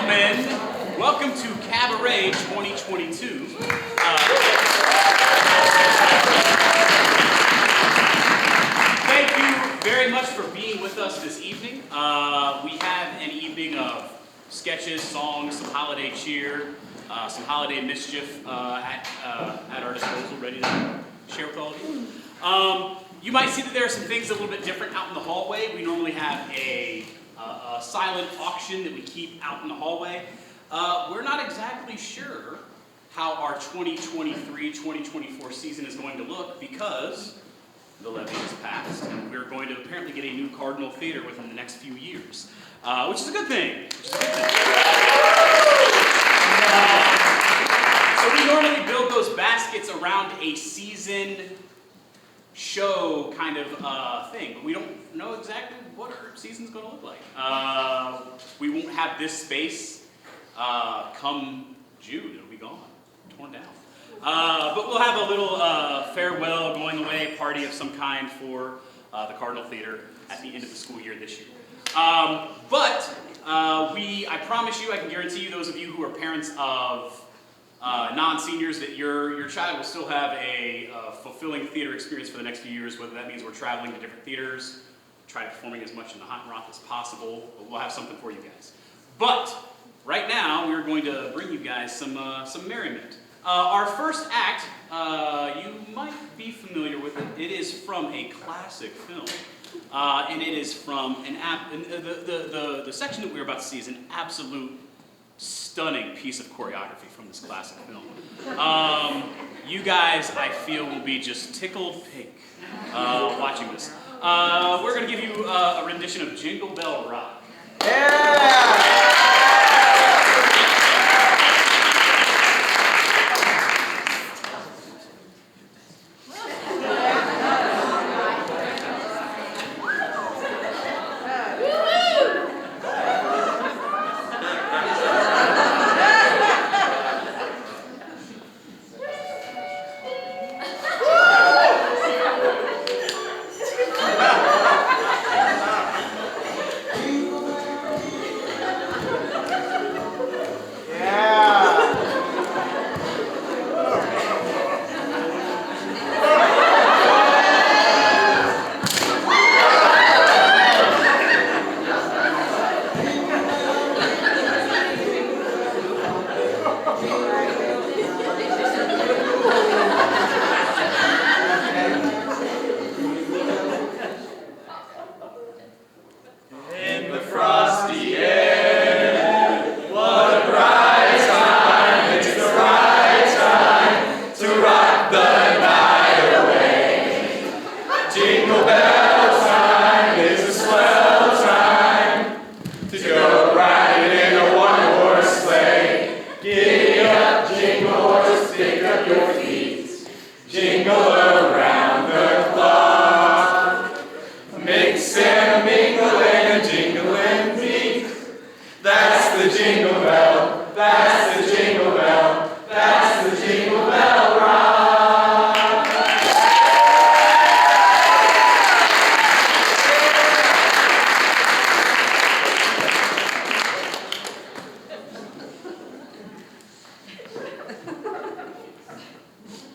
gentlemen, welcome to Cabaret 2022. Thank you very much for being with us this evening. We have an evening of sketches, songs, some holiday cheer, some holiday mischief at our disposal, ready to share with all of you. You might see that there are some things a little bit different out in the hallway. We normally have a silent auction that we keep out in the hallway. We're not exactly sure how our 2023-2024 season is going to look because the levy has passed, and we're going to apparently get a new Cardinal Theater within the next few years, which is a good thing. So we normally build those baskets around a season show kind of thing, but we don't know exactly what our season's going to look like. We won't have this space come June. It'll be gone, torn down. But we'll have a little farewell, going away party of some kind for the Cardinal Theater at the end of the school year this year. I promise you, I can guarantee you, those of you who are parents of non-seniors, that your child will still have a fulfilling theater experience for the next few years, whether that means we're traveling to different theaters, trying performing as much in the hot and rock as possible, but we'll have something for you guys. But right now, we're going to bring you guys some merriment. Our first act, you might be familiar with it. It is from a classic film, and it is from the section that we're about to see is an absolute stunning piece of choreography from this classic film. You guys, I feel, will be just tickled pink watching this. We're going to give you a rendition of Jingle Bell Rock. Yeah!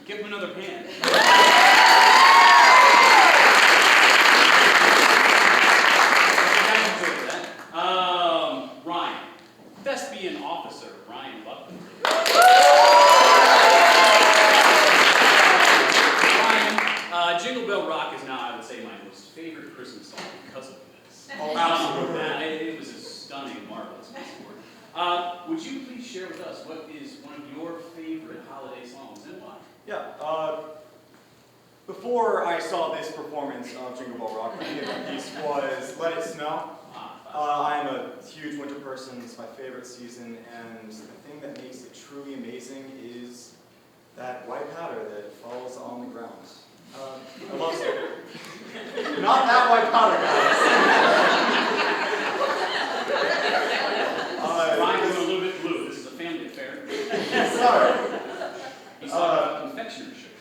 Give him another hand. Ryan, thespian officer Ryan Buckland. Ryan, Jingle Bell Rock is now, I would say, my most favorite Christmas song because of this. Oh, absolutely. It was a stunning, marvelous piece of work. Would you please share with us what is one of your favorite holiday songs and why? Yeah, before I saw this performance of Jingle Bell Rock, my favorite piece was Let It Snow. I'm a huge winter person. It's my favorite season, and the thing that makes it truly amazing is that white powder that falls on the ground. I love it. Not that white powder, guys. Ryan is a little bit blue. This is a family affair. Sorry. He's talking about confectionery sugar.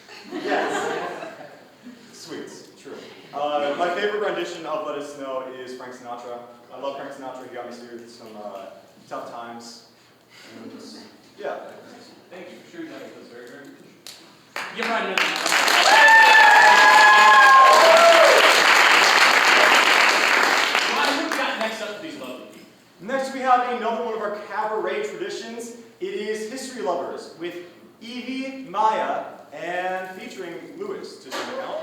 Yes. Sweets, true. My favorite rendition of Let It Snow is Frank Sinatra. I love Frank Sinatra. He got me through some tough times. And yeah. Thank you for sharing that with us. Very, very good. Give Ryan another Ryan, what do we got next up for these lovely people? Next we have another one of our cabaret traditions. It is History Lovers with Evie, Maya, and featuring Lewis to some account.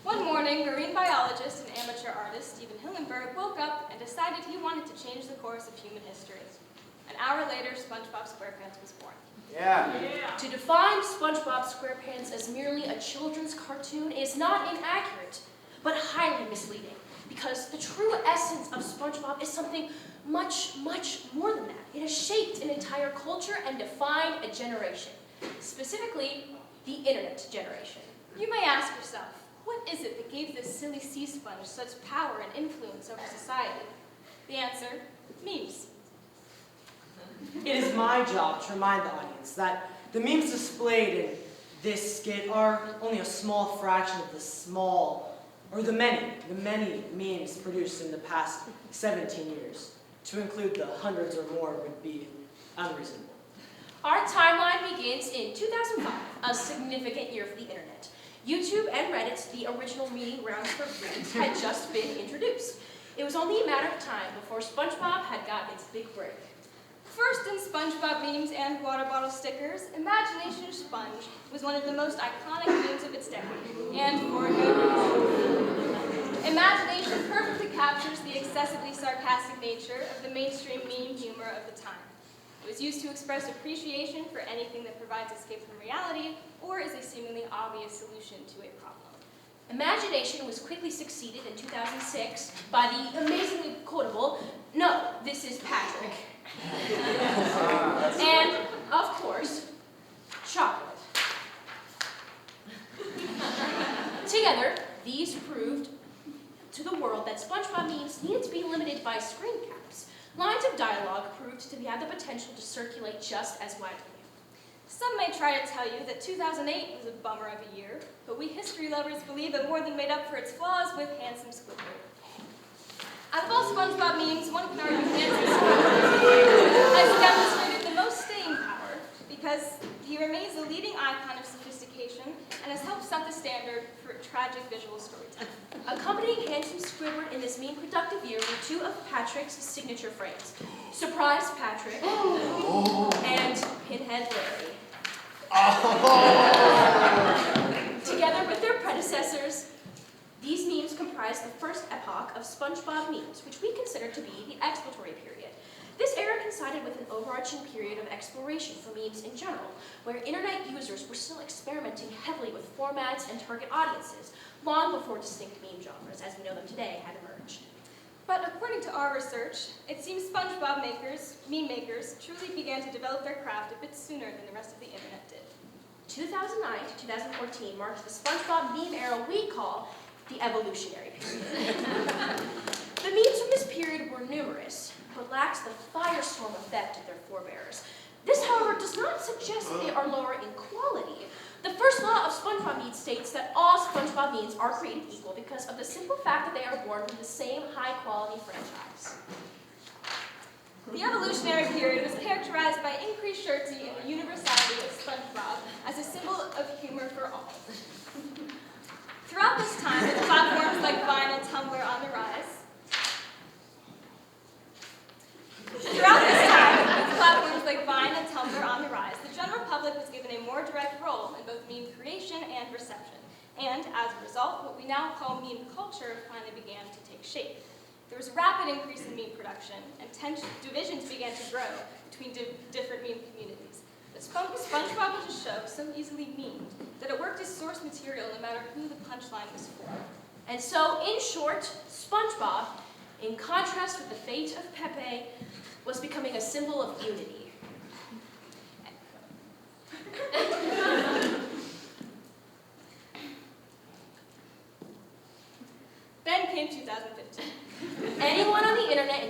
One morning, marine biologist and amateur artist Stephen Hillenberg woke up and decided he wanted to change the course of human history. An hour later, SpongeBob SquarePants was born. Yeah. To define SpongeBob SquarePants as merely a children's cartoon is not inaccurate, but highly misleading, because the true essence of SpongeBob is something much, much more than that. It has shaped an entire culture and defined a generation, specifically the internet generation. You may ask yourself, what is it that gave this silly sea sponge such power and influence over society? The answer, memes. It is my job to remind the audience that the memes displayed in this skit are only a small fraction of the many memes produced in the past 17 years. To include the hundreds or more would be unreasonable. Our timeline begins in 2005, a significant year for the internet. YouTube and Reddit, the original meeting grounds for memes, had just been introduced. It was only a matter of time before SpongeBob had gotten its big break. First in SpongeBob memes and water bottle stickers, Imagination Sponge was one of the most iconic memes of its decade, and for good reason. Imagination perfectly captures the excessively sarcastic nature of the mainstream meme humor of the time. It was used to express appreciation for anything that provides escape from reality or is a seemingly obvious solution to a problem. Imagination was quickly succeeded in 2006 by the amazingly quotable, "No, this is Patrick." And, of course, chocolate. Together, these proved to the world that SpongeBob memes needed to be limited by screen caps. Lines of dialogue proved to have the potential to circulate just as widely. Some may try to tell you that 2008 was a bummer of a year, but we history lovers believe it more than made up for its flaws with Handsome Squidward. Out of all SpongeBob memes, one can argue Handsome Squidward has demonstrated the most staying power because he remains a leading icon of sophistication and has helped set the standard for tragic visual storytelling. Accompanying Handsome Squidward in this meme productive year were two of Patrick's signature frames, Surprise Patrick and Pinhead Larry. Together with their predecessors, these memes comprise the first epoch of SpongeBob memes, which we consider to be the exploratory period. This era coincided with an overarching period of exploration for memes in general, where internet users were still experimenting heavily with formats and target audiences, long before distinct meme genres, as we know them today, had emerged. But according to our research, it seems SpongeBob meme makers, truly began to develop their craft a bit sooner than the rest of the internet did. 2009 to 2014 marked the SpongeBob meme era we call the evolutionary period. The memes from this period were numerous, but lacked the firestorm effect of their forebears. This, however, does not suggest that they are lower in quality. The first law of SpongeBob memes states that all SpongeBob memes are created equal because of the simple fact that they are born from the same high-quality franchise. The evolutionary period was characterized by increased surety in the universality of SpongeBob as a symbol of humor for all. Throughout this time, with platforms like Vine and Tumblr on the rise, the general public was given a more direct role in both meme creation and reception. And as a result, what we now call meme culture finally began to take shape. There was a rapid increase in meme production, and divisions began to grow between different meme communities. But SpongeBob was a show so easily memed that it worked as source material no matter who the punchline was for. And so, in short, SpongeBob, in contrast with the fate of Pepe, was becoming a symbol of unity. Then came 2015. Anyone on the internet in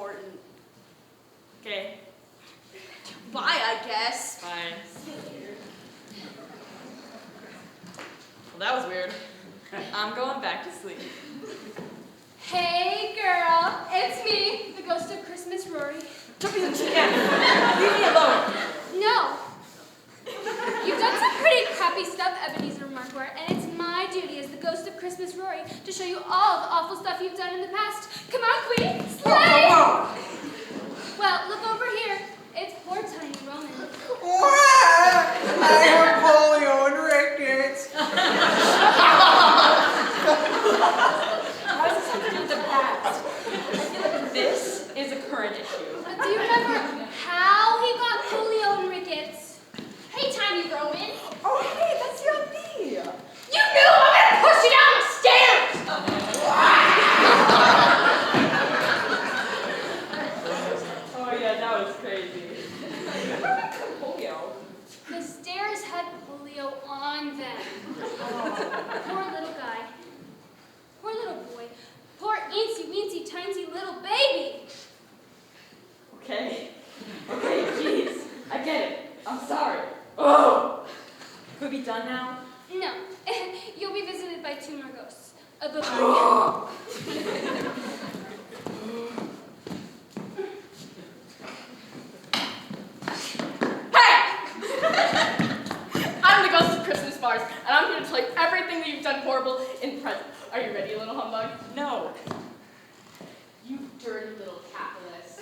WTF? Leave me alone. No. You've done some pretty crappy stuff, Ebenezer Marquardt, and it's my duty as the ghost of Christmas Rory to show you all the awful stuff you've done in the past. Come on, Queen, slay! Well, look over here. It's poor tiny Roman. I have polio and rickets. How is this something with the past? I feel like this is a current issue. Do you remember how he got polio and rickets? Hey, tiny Roman. Oh, hey, that's your me. You knew I'm gonna push you down the stairs! Oh, yeah, that was crazy. Polio. The stairs had polio on them. Poor little guy. Poor little boy. Poor eensy weensy tiny little baby. Okay, jeez. I get it. I'm sorry. Oh! Could we be done now? No, you'll be visited by 2 more ghosts. Bye-bye. I'm the ghost of Christmas bars, and I'm here to tell you everything that you've done horrible in the present. Are you ready, little humbug? No. You dirty little capitalist.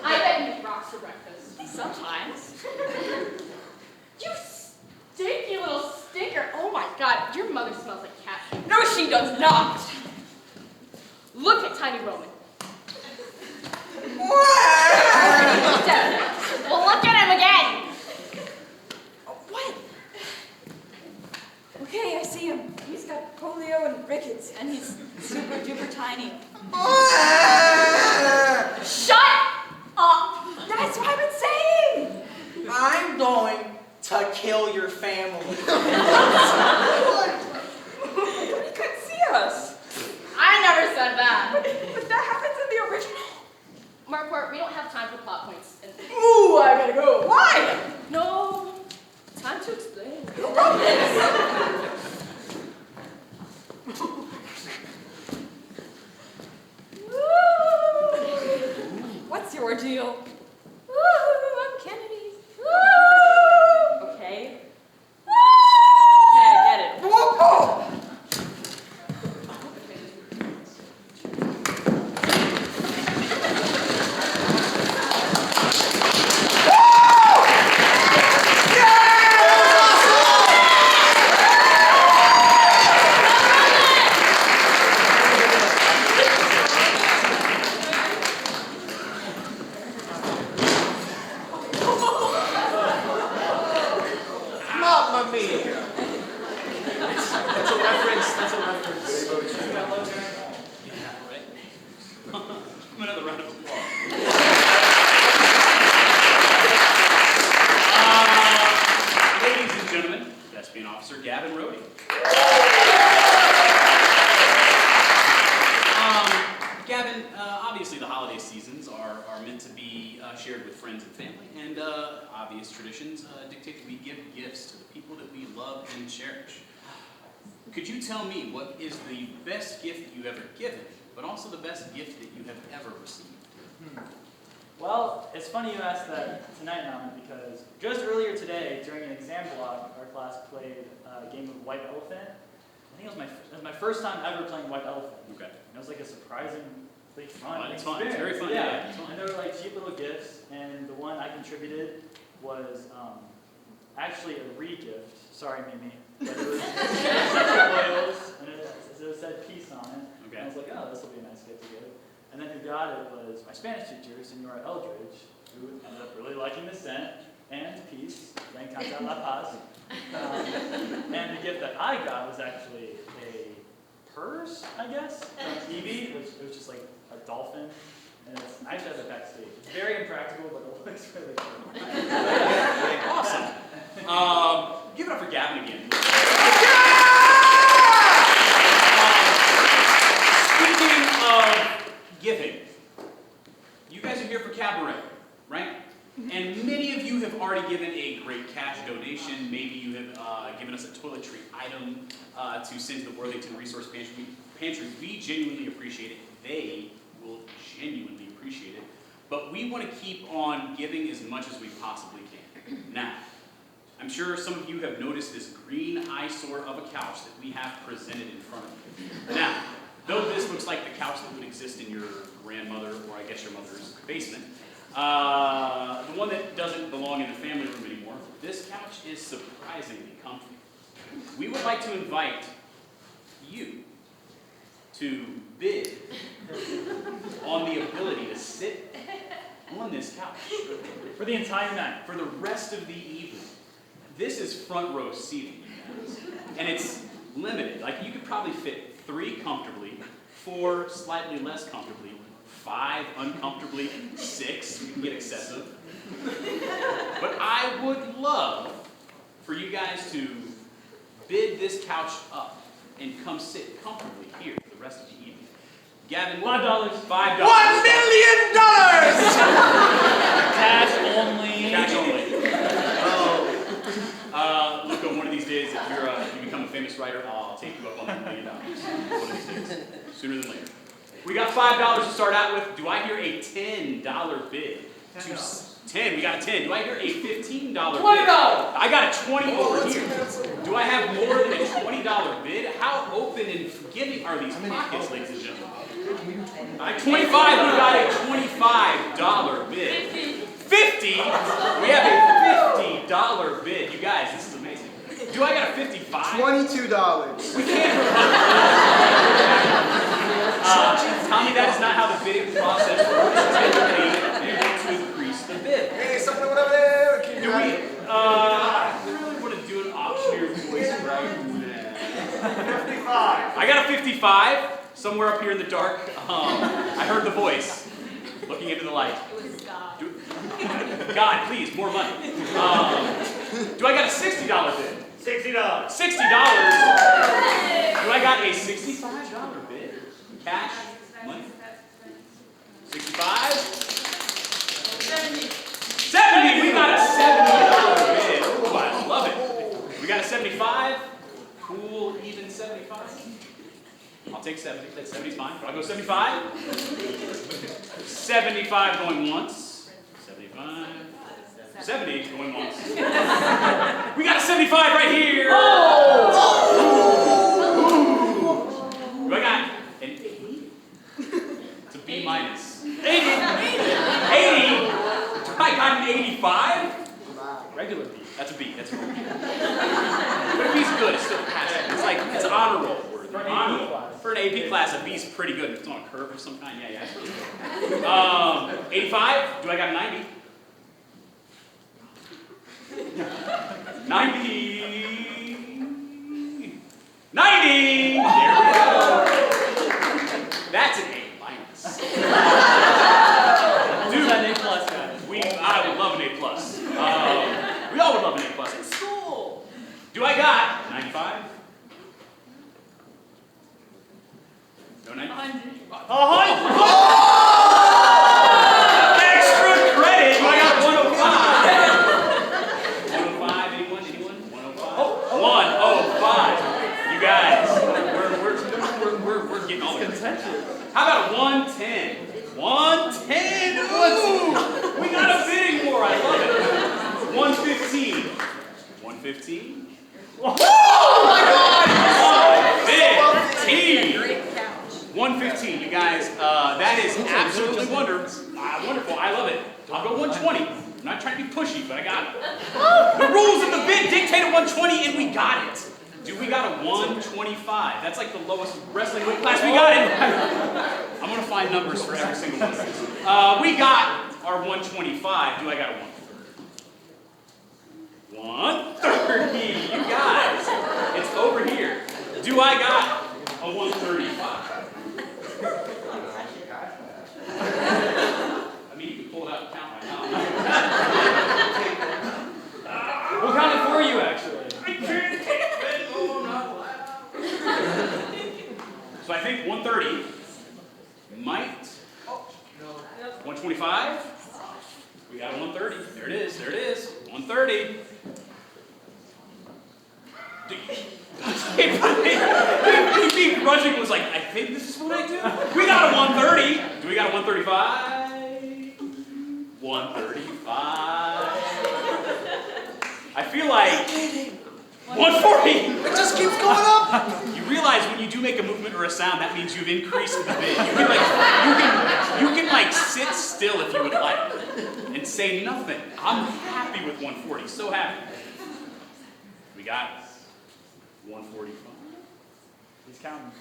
I bet you eat rocks for breakfast. Sometimes. You stinky little stinker. Oh my god, your mother smells like cat food. No, she does not. Look at tiny Roman. Well, look at him again. Oh, what? Okay, I see him. He's got polio and rickets, and he's super duper tiny. Shut up. That's what I've been saying! I'm going to kill your family. He couldn't see us. I never said that. But that happens in the original. Marquardt, we don't have time for plot points. And Ooh, I gotta go. Why? no time to explain. What's your deal? Woo, I'm Kennedy. Woo! Okay. Okay, I get it. Whoa! Mamma mia. That's a reference. Yeah, right? Another round of applause. Ladies and gentlemen, Thespian Officer Gavin Rohde. Gavin, obviously the holiday seasons are meant to be shared with friends and family, and obvious traditions dictate that we give gifts to the people that we love and cherish. Could you tell me what is the best gift that you've ever given, but also the best gift that you have ever received? Well, it's funny you asked that tonight, Naman, because just earlier today, during an exam block, our class played a game of White Elephant. I think it was my first time ever playing White Elephant. Okay. And it was like a surprisingly fun It's fun. experience. It's very fun. Yeah, it's fun. And they were like cheap little gifts, and the one I contributed was actually a re-gift. Sorry, Mimi. But it was oils, and it said peace on it. Okay. And I was like, oh, this will be a nice gift to give. And then who got it was my Spanish teacher, Senora Eldridge, who ended up really liking the scent and peace, then Canta La Paz. And the gift that I got was actually a purse, I guess, from Evie, which it was just like a dolphin. And I actually have it backstage. It's very impractical, but it looks really cool. Awesome. Give it up for Gavin again. Speaking of giving, you guys are here for Cabaret, right? And many of you have already given a great cash donation. Maybe you have given us a toiletry item to send to the Worthington Resource Pantry. We genuinely appreciate it. They will genuinely appreciate it. we want to keep on giving as much as we possibly can. Now, I'm sure some of you have noticed this green eyesore of a couch that we have presented in front of you. Now, though this looks like the couch that would exist in your grandmother, or I guess your mother's basement, the one that doesn't belong in the family room anymore, this couch is surprisingly comfy. We would like to invite you to bid on the ability to sit on this couch For the entire night. for the rest of the evening. This is front row seating, you guys. And it's limited. Like, you could probably fit 3 comfortably, 4 slightly less comfortably, 5 uncomfortably, 6, we can get excessive. But I would love for you guys to bid this couch up and come sit comfortably here for the rest of the evening. Gavin, $5. $5. $1 million! Cash only. Cash only. Luca, one of these days, if you become a famous writer, I'll take you up on $1 million. One of these days, sooner than later. We got $5 to start out with. Do I hear a $10 bid? $10. We got a 10. Do I hear a $15 bid? $20. I got a 20 over here. Do I have more than a $20 bid? How open and forgiving are these pockets, ladies and gentlemen? At 25, we got a $25 bid. 50. We have a $50 bid. You guys, this is amazing. Do I got a 55? $22. We can't. Tommy, that is not how the bidding process works. Typically, you want to increase the bid. Hey, something over there. Do we? I really want to do an auctioneer voice right now. 55. I got a 55 somewhere up here in the dark. I heard the voice looking into the light. It was God. God, please, more money. Do I got a $60 bid? $60. $60. Do I got a $65 bid? Cash? Money? 65? 70. We got a $70 bid. Oh, I love it. We got a 75. Cool, even 75. I'll take 70. That 70's fine. I'll go 75. 75 going once. 75. 70 going once. We got a 75 right here. Do I got an 80? It's a B minus. 80. 80. I got an 85. Regular B. That's a B. That's a B. But a B's good. It's still passing. It's like it's honorable. For an AP class. For an AP class, a B's pretty good. If it's on a curve of some kind, yeah, it's really good. 85. Do I got a 90? 90. 90. There we go. That's an A minus. Dude, an A plus, guys. I would love an A plus. We all would love an A plus in school. Do I got 95? No 95? 100. Extra credit. Do I got 105? 105. Anyone? 105. 105. You guys, we're getting all the contentious. How about a 110? 110. Ooh, we got a bidding war. I love it. 115. 115. Oh my God! 115. 115. You guys, that is absolutely wonderful. I love it. I'll go 120. I'm not trying to be pushy, but I got it. The rules of the bid dictated 120, and we got it. Dude, we got a 125. That's like the lowest wrestling weight class. We got it. I'm going to find numbers for every single one of these. We got our 125. Do I got a 130? 130. You guys, it's over here. Do I got a 135? I mean, you can pull it out and count right now. We'll count it for you, actually. I can't take it. Oh, not loud. So I think 130 might. 125. We got a 130. There it is. There it is. 130. He grudging was like, I think this is what I do. We got a 130. Do we got a 135? 135. I feel like 140. It just keeps going up. You realize when you do make a movement or a sound, that means you've increased the bid. You can like sit still if you would like and say nothing. I'm happy with 140. So happy. We got 145. He's counting.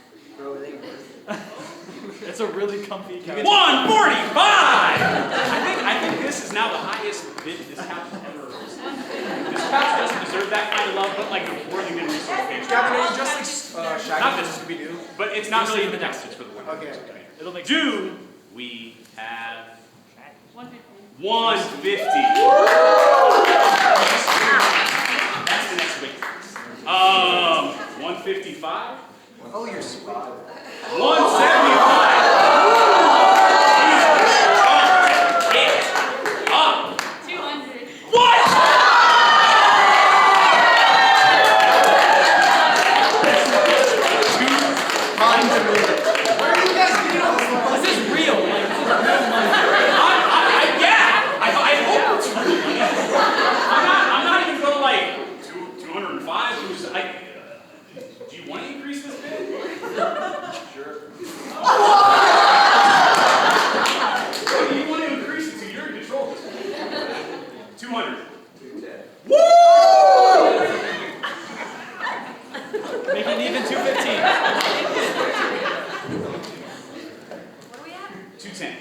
It's a really comfy couch. 145! I think this is now the highest bid this couch has ever received. This couch doesn't deserve that kind of love, but like the Worthington research page. Gavin, are you just like Not Shaggy this. from Scooby-Doo? But it's not really in the next, it's for the Worthington. Okay. It'll make Do we have 150. 150? That's the next week. 155? Oh, you're sweet. 175. It's up. 200. What? Where are you guys getting all this money? This is real. Like, this is real money. I hope it's real money. I'm not even going like 205. Do you want to increase this bid? Sure. What do you want to increase it to? You're in control of this one. 200. 210. Woo! Make it even 215. What are we at? 210.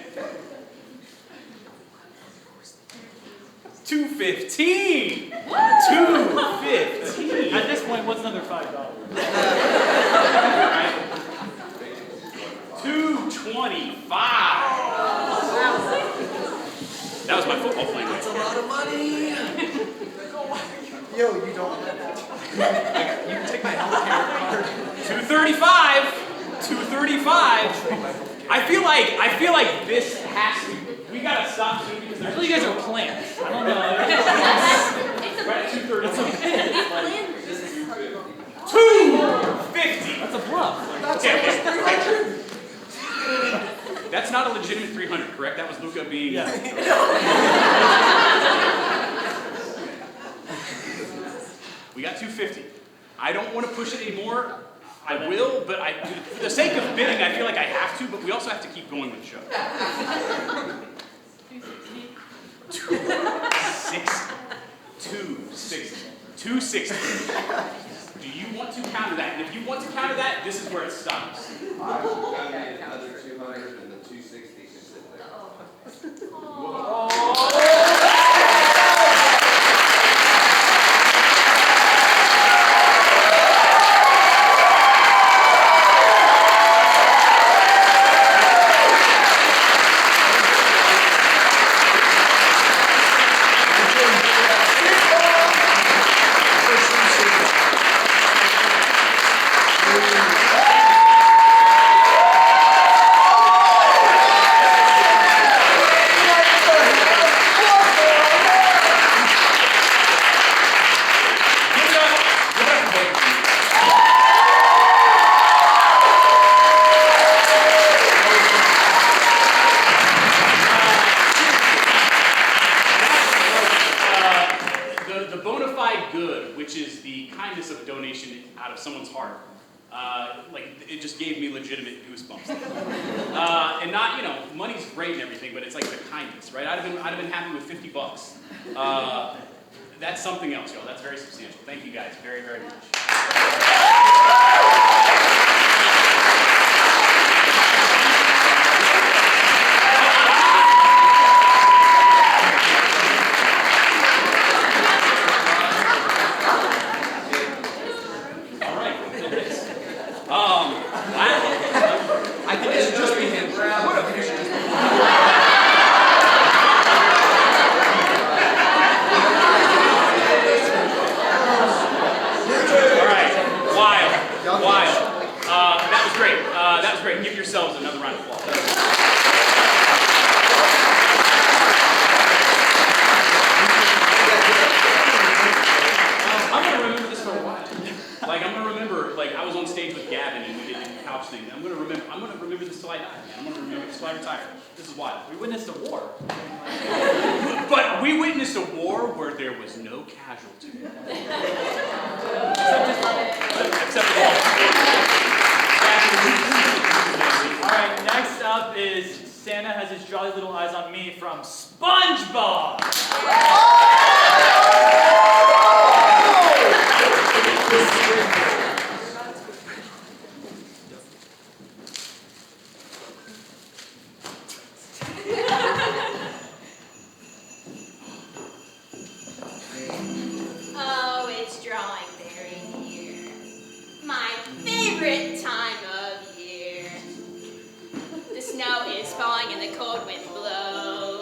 215. 215. At this point, what's another $5? 225. That was my football playing That's a right lot of money. Yo, you don't. You can take my healthcare card. 235. 235. I feel like this has to. We gotta stop soon because there's. You guys are plants. I don't know. Right at 235. This is 250. That's a bluff. That's Okay, almost 300. That's not a legitimate 300, correct? That was Luca being. Yeah. We got 250. I don't want to push it anymore. I will, but for the sake of bidding, I feel like I have to, but we also have to keep going with the show. 260. 260. Do you want to counter that? And if you want to counter that, this is where it stops. I would donate another 200 and the 260 can sit there. The bona fide good, which is the kindness of a donation out of someone's heart, it just gave me legitimate goosebumps. And not, money's great and everything, but it's like the kindness, right? I'd have been happy with $50. That's something else, y'all. That's very substantial. Thank you guys very, very much. I think it should just be him. All right, wild. so I retired. This is wild. We witnessed a war. But we witnessed a war where there was no casualty. Except for All right, next up is Santa Has His Jolly Little Eyes on Me from SpongeBob. Oh, it's drawing very near. My favorite time of year. The snow is falling and the cold wind blows.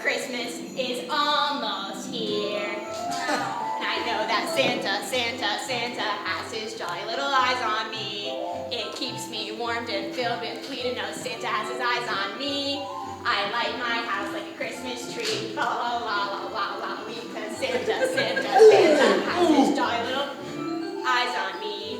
Christmas is almost here. And I know that Santa has his jolly little eyes on me. It keeps me warmed and filled with glee to know Santa has his eyes on me. I light my house like a Christmas tree. La la la la la la, because Santa has his jolly little eyes on me.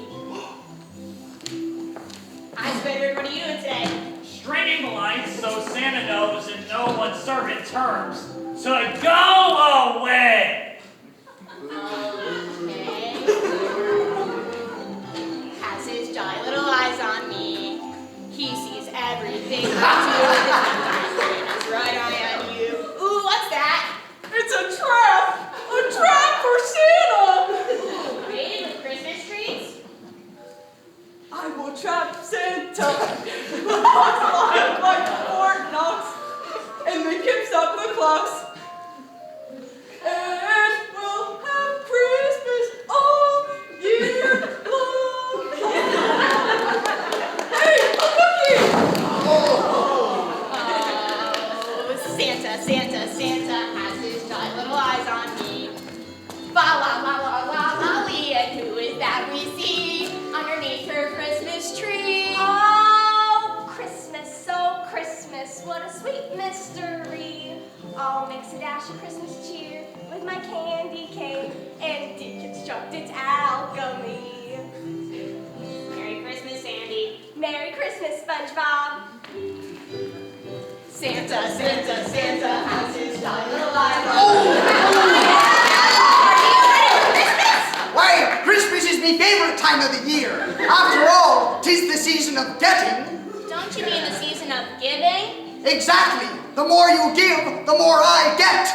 Hi, Squidward, what are you doing today? Stringing lights so Santa knows in no uncertain terms to go away. Okay. Has his jolly little eyes on me. He sees everything I do. And his right eye on you. Ooh, what's that? It's a trap! A trap for Santa! Made with Christmas trees? I will trap Santa. Locks like Fort Knox, and they can stop the clocks. And we'll have Christmas all year long. Hey, a cookie! Oh, Santa has his jolly little eyes on me. Fa la la la la la lee, and who is that we see underneath her Christmas tree? Oh, Christmas, what a sweet mystery. I'll mix a dash of Christmas cheer with my candy cane and deconstruct its alchemy. Merry Christmas, Sandy. Merry Christmas, SpongeBob. Santa has his jolly little eyes on me. Are you ready for Christmas? Why, Christmas is my favorite time of the year. After all, 'tis the season of getting. Don't you mean the season of giving? Exactly. The more you give, the more I get.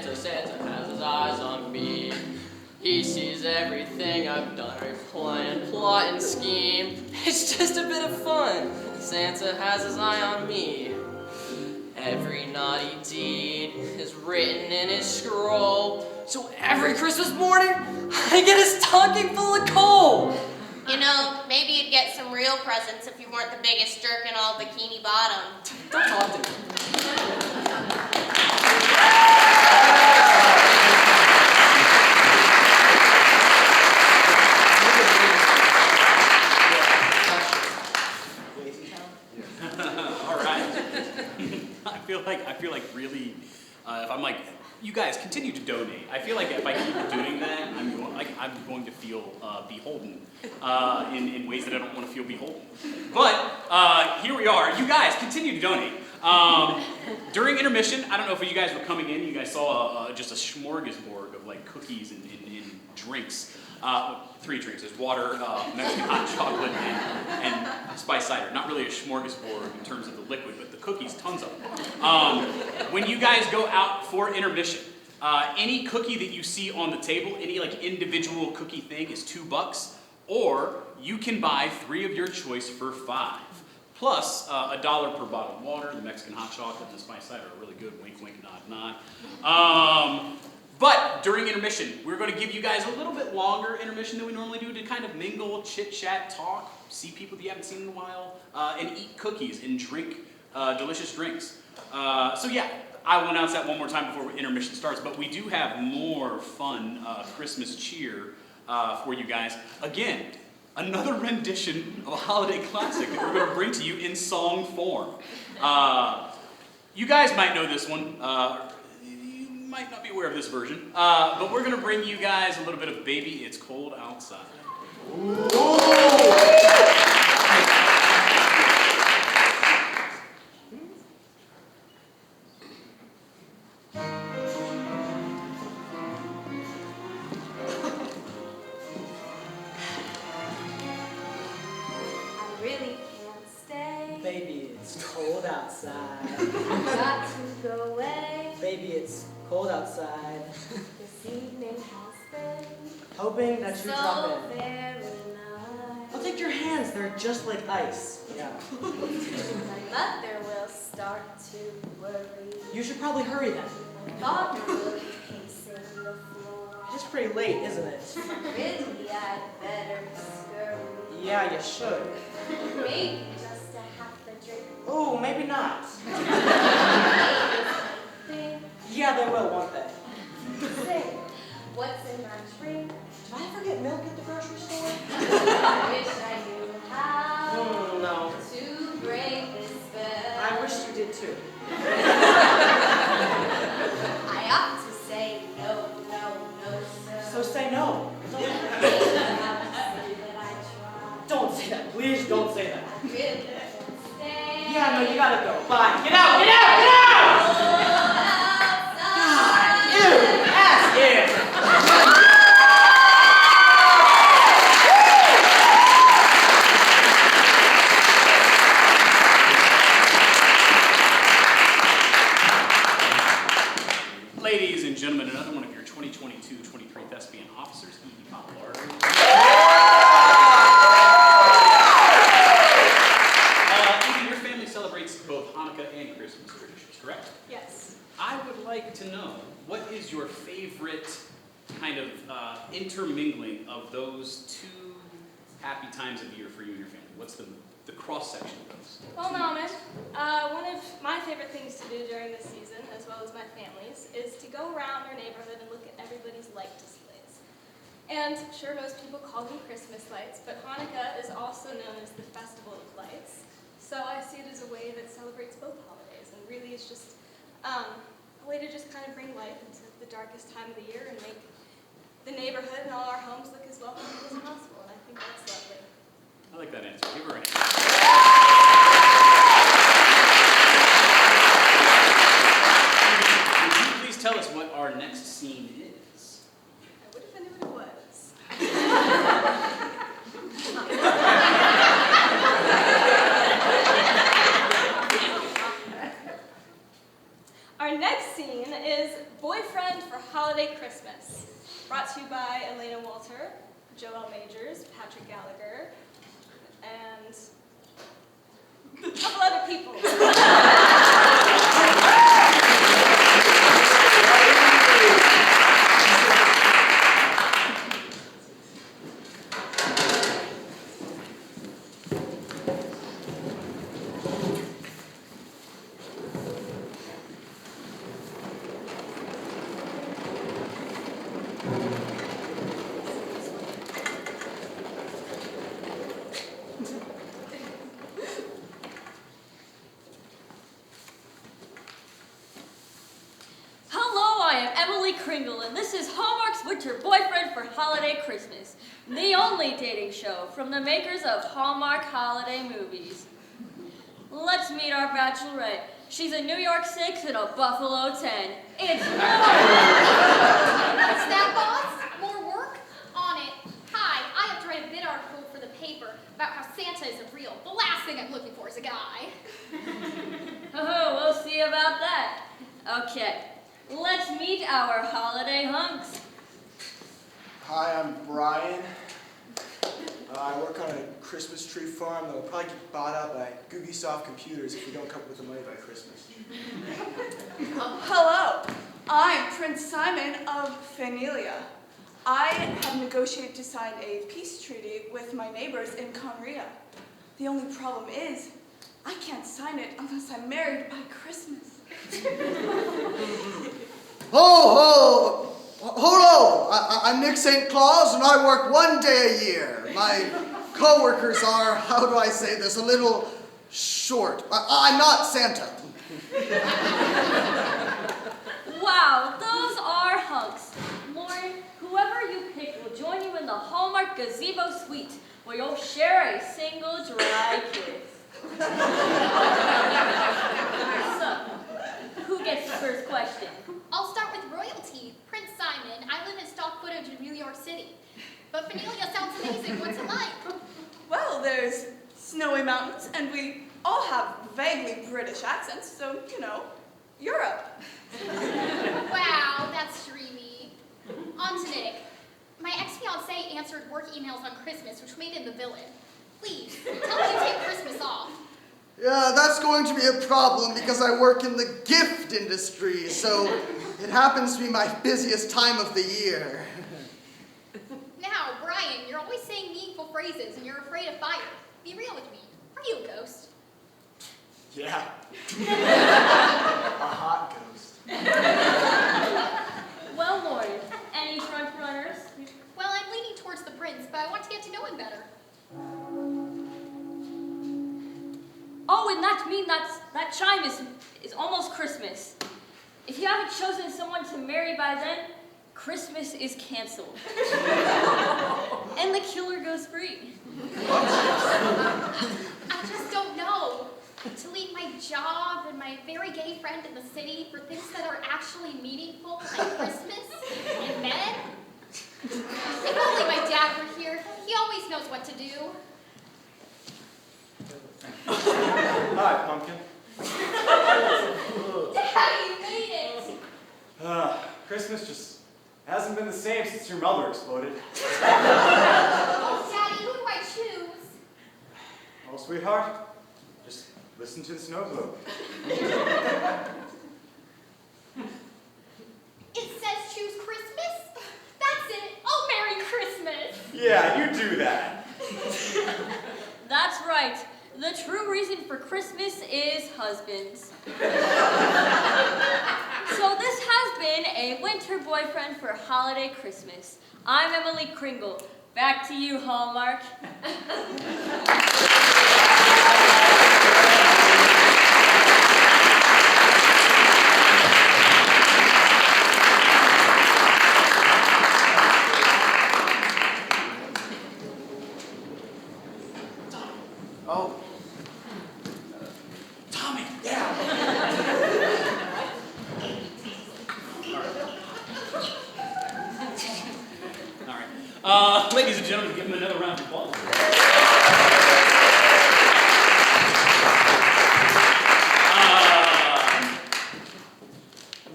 Santa has his eyes on me. He sees everything I've done, every plan, plot, and scheme. It's just a bit of fun. Santa has his eye on me. Every naughty deed is written in his scroll. So every Christmas morning, I get a stocking full of coal. You know, maybe you'd get some real presents if you weren't the biggest jerk in all Bikini Bottom. Don't talk to me. All right. I feel like really, if I'm like, you guys continue to donate. I feel like if I keep doing that, I'm going to feel beholden in ways that I don't want to feel beholden. But here we are. You guys continue to donate. During intermission, I don't know if you guys were coming in. You guys saw just a smorgasbord of like cookies and drinks. 3 drinks. There's water, Mexican hot chocolate, and spiced cider. Not really a smorgasbord in terms of the liquid, but the cookies, tons of them. When you guys go out for intermission, any cookie that you see on the table, any like individual cookie thing is $2, or you can buy 3 of your choice for $5. Plus $1 per bottle of water. The Mexican hot chocolate and the spiced cider are really good. Wink, wink, nod, nod. But during intermission, we're going to give you guys a little bit longer intermission than we normally do to kind of mingle, chit-chat, talk, see people that you haven't seen in a while, and eat cookies and drink delicious drinks. So yeah, I will announce that one more time before intermission starts, but we do have more fun Christmas cheer for you guys. Again, another rendition of a holiday classic that we're going to bring to you in song form. You guys might know this one. You might not be aware of this version, but we're going to bring you guys a little bit of Baby It's Cold Outside. Baby, it's cold outside. Got to go away. Baby, it's cold outside. This evening has been Hoping that you drop so in. very nice. I'll take your hands, they're just like ice. Yeah. My mother will start to worry. You should probably hurry then. My father will be pacing the floor. It's pretty late, isn't it? Really, I'd better scurry. Yeah, you should. Maybe just a half a drink. Oh, maybe not. Maybe Yeah, they will, won't they? something. Say, what's in my drink? Did I ever get milk at the grocery store? I wish I knew how No. to break this spell. I wish you did too. I ought to say no, no, no, sir. So say no. Don't say that, please don't say that. I really can't stay. Yeah, no, you gotta go. Bye. Get out, get out, get out! God, you ass it! Ladies and gentlemen, another one of your 2022-23 thespian officers, Evie Poplar. Evie, your family celebrates both Hanukkah and Christmas traditions, correct? Yes. I would like to know, what is your favorite kind of intermingling of those two happy times of year for you and your family? What's the cross-section of those? Well, Naaman, one of my favorite things to do during this season, as well as my family's, is to go around our neighborhood and look at everybody's light displays. And sure, most people call them Christmas lights, but Hanukkah is also known as the Festival of Lights. So I see it as a way that celebrates both holidays, and really is just a way to just kind of bring light into the darkest time of the year and make the neighborhood and all our homes look as welcoming as possible, and I think that's lovely. I like that answer. Give her an answer. Would you please tell us what our next scene is? I would if I knew what it was. Our next scene is Boyfriend for Holiday Christmas, brought to you by Elena Walter, Joel Majors, Patrick Gallagher, and a couple other people. And this is Hallmark's Winter Boyfriend for Holiday Christmas, the only dating show from the makers of Hallmark holiday movies. Let's meet our bachelorette. She's a New York 6 and a Buffalo 10. It's What's that, boss? More work? On it. Hi, I have to write a bid article for the paper about how Santa isn't real. The last thing I'm looking for is a guy. Oh, we'll see about that. Okay, let's meet our holiday hunks. Hi, I'm Brian. I work on a Christmas tree farm that will probably get bought out by Googiesoft computers if we don't come up with the money by Christmas. Hello, I'm Prince Simon of Phanelia. I have negotiated to sign a peace treaty with my neighbors in Conria. The only problem is, I can't sign it unless I'm married by Christmas. Ho, ho! Hello! I'm Nick St. Claus, and I work 1 day a year. My co-workers are, how do I say this, a little short. I'm not Santa. Wow, those hugs. Lauren, whoever you pick will join you in the Hallmark Gazebo Suite, where you'll share a single dry kiss. So, who gets the first question? I'll start with royalty. Prince Simon. I live in stock footage in New York City. But Phenelia sounds amazing. What's it like? Well, there's snowy mountains, and we all have vaguely British accents, so, you know, Europe. Wow, that's dreamy. On to Nick. My ex-fiancé answered work emails on Christmas, which made him the villain. Please, tell me to take Christmas off. Yeah, that's going to be a problem because I work in the gift industry, so it happens to be my busiest time of the year. Now, Brian, you're always saying meaningful phrases and you're afraid of fire. Be real with me. Are you a ghost? Yeah. A hot ghost. Well, Lauren, any front runners? Well, I'm leaning towards the prince, but I want to get to know him better. Oh, and that means that chime is almost Christmas. If you haven't chosen someone to marry by then, Christmas is canceled. And the killer goes free. I just don't know. To leave my job and my very gay friend in the city for things that are actually meaningful, like Christmas and men. If only my dad were here. He always knows what to do. Hi, Pumpkin. Dad, you made it! Christmas just hasn't been the same since your mother exploded. Oh, Daddy, who do I choose? Oh, sweetheart, just listen to the snow globe. It says choose Christmas? That's it. Oh, Merry Christmas! Yeah, you do that. That's right. The true reason for Christmas is husbands. So this has been a winter boyfriend for holiday Christmas. I'm Emily Kringle. Back to you, Hallmark. Oh. Tommy, yeah. All right. Ladies and gentlemen, give him another round of applause.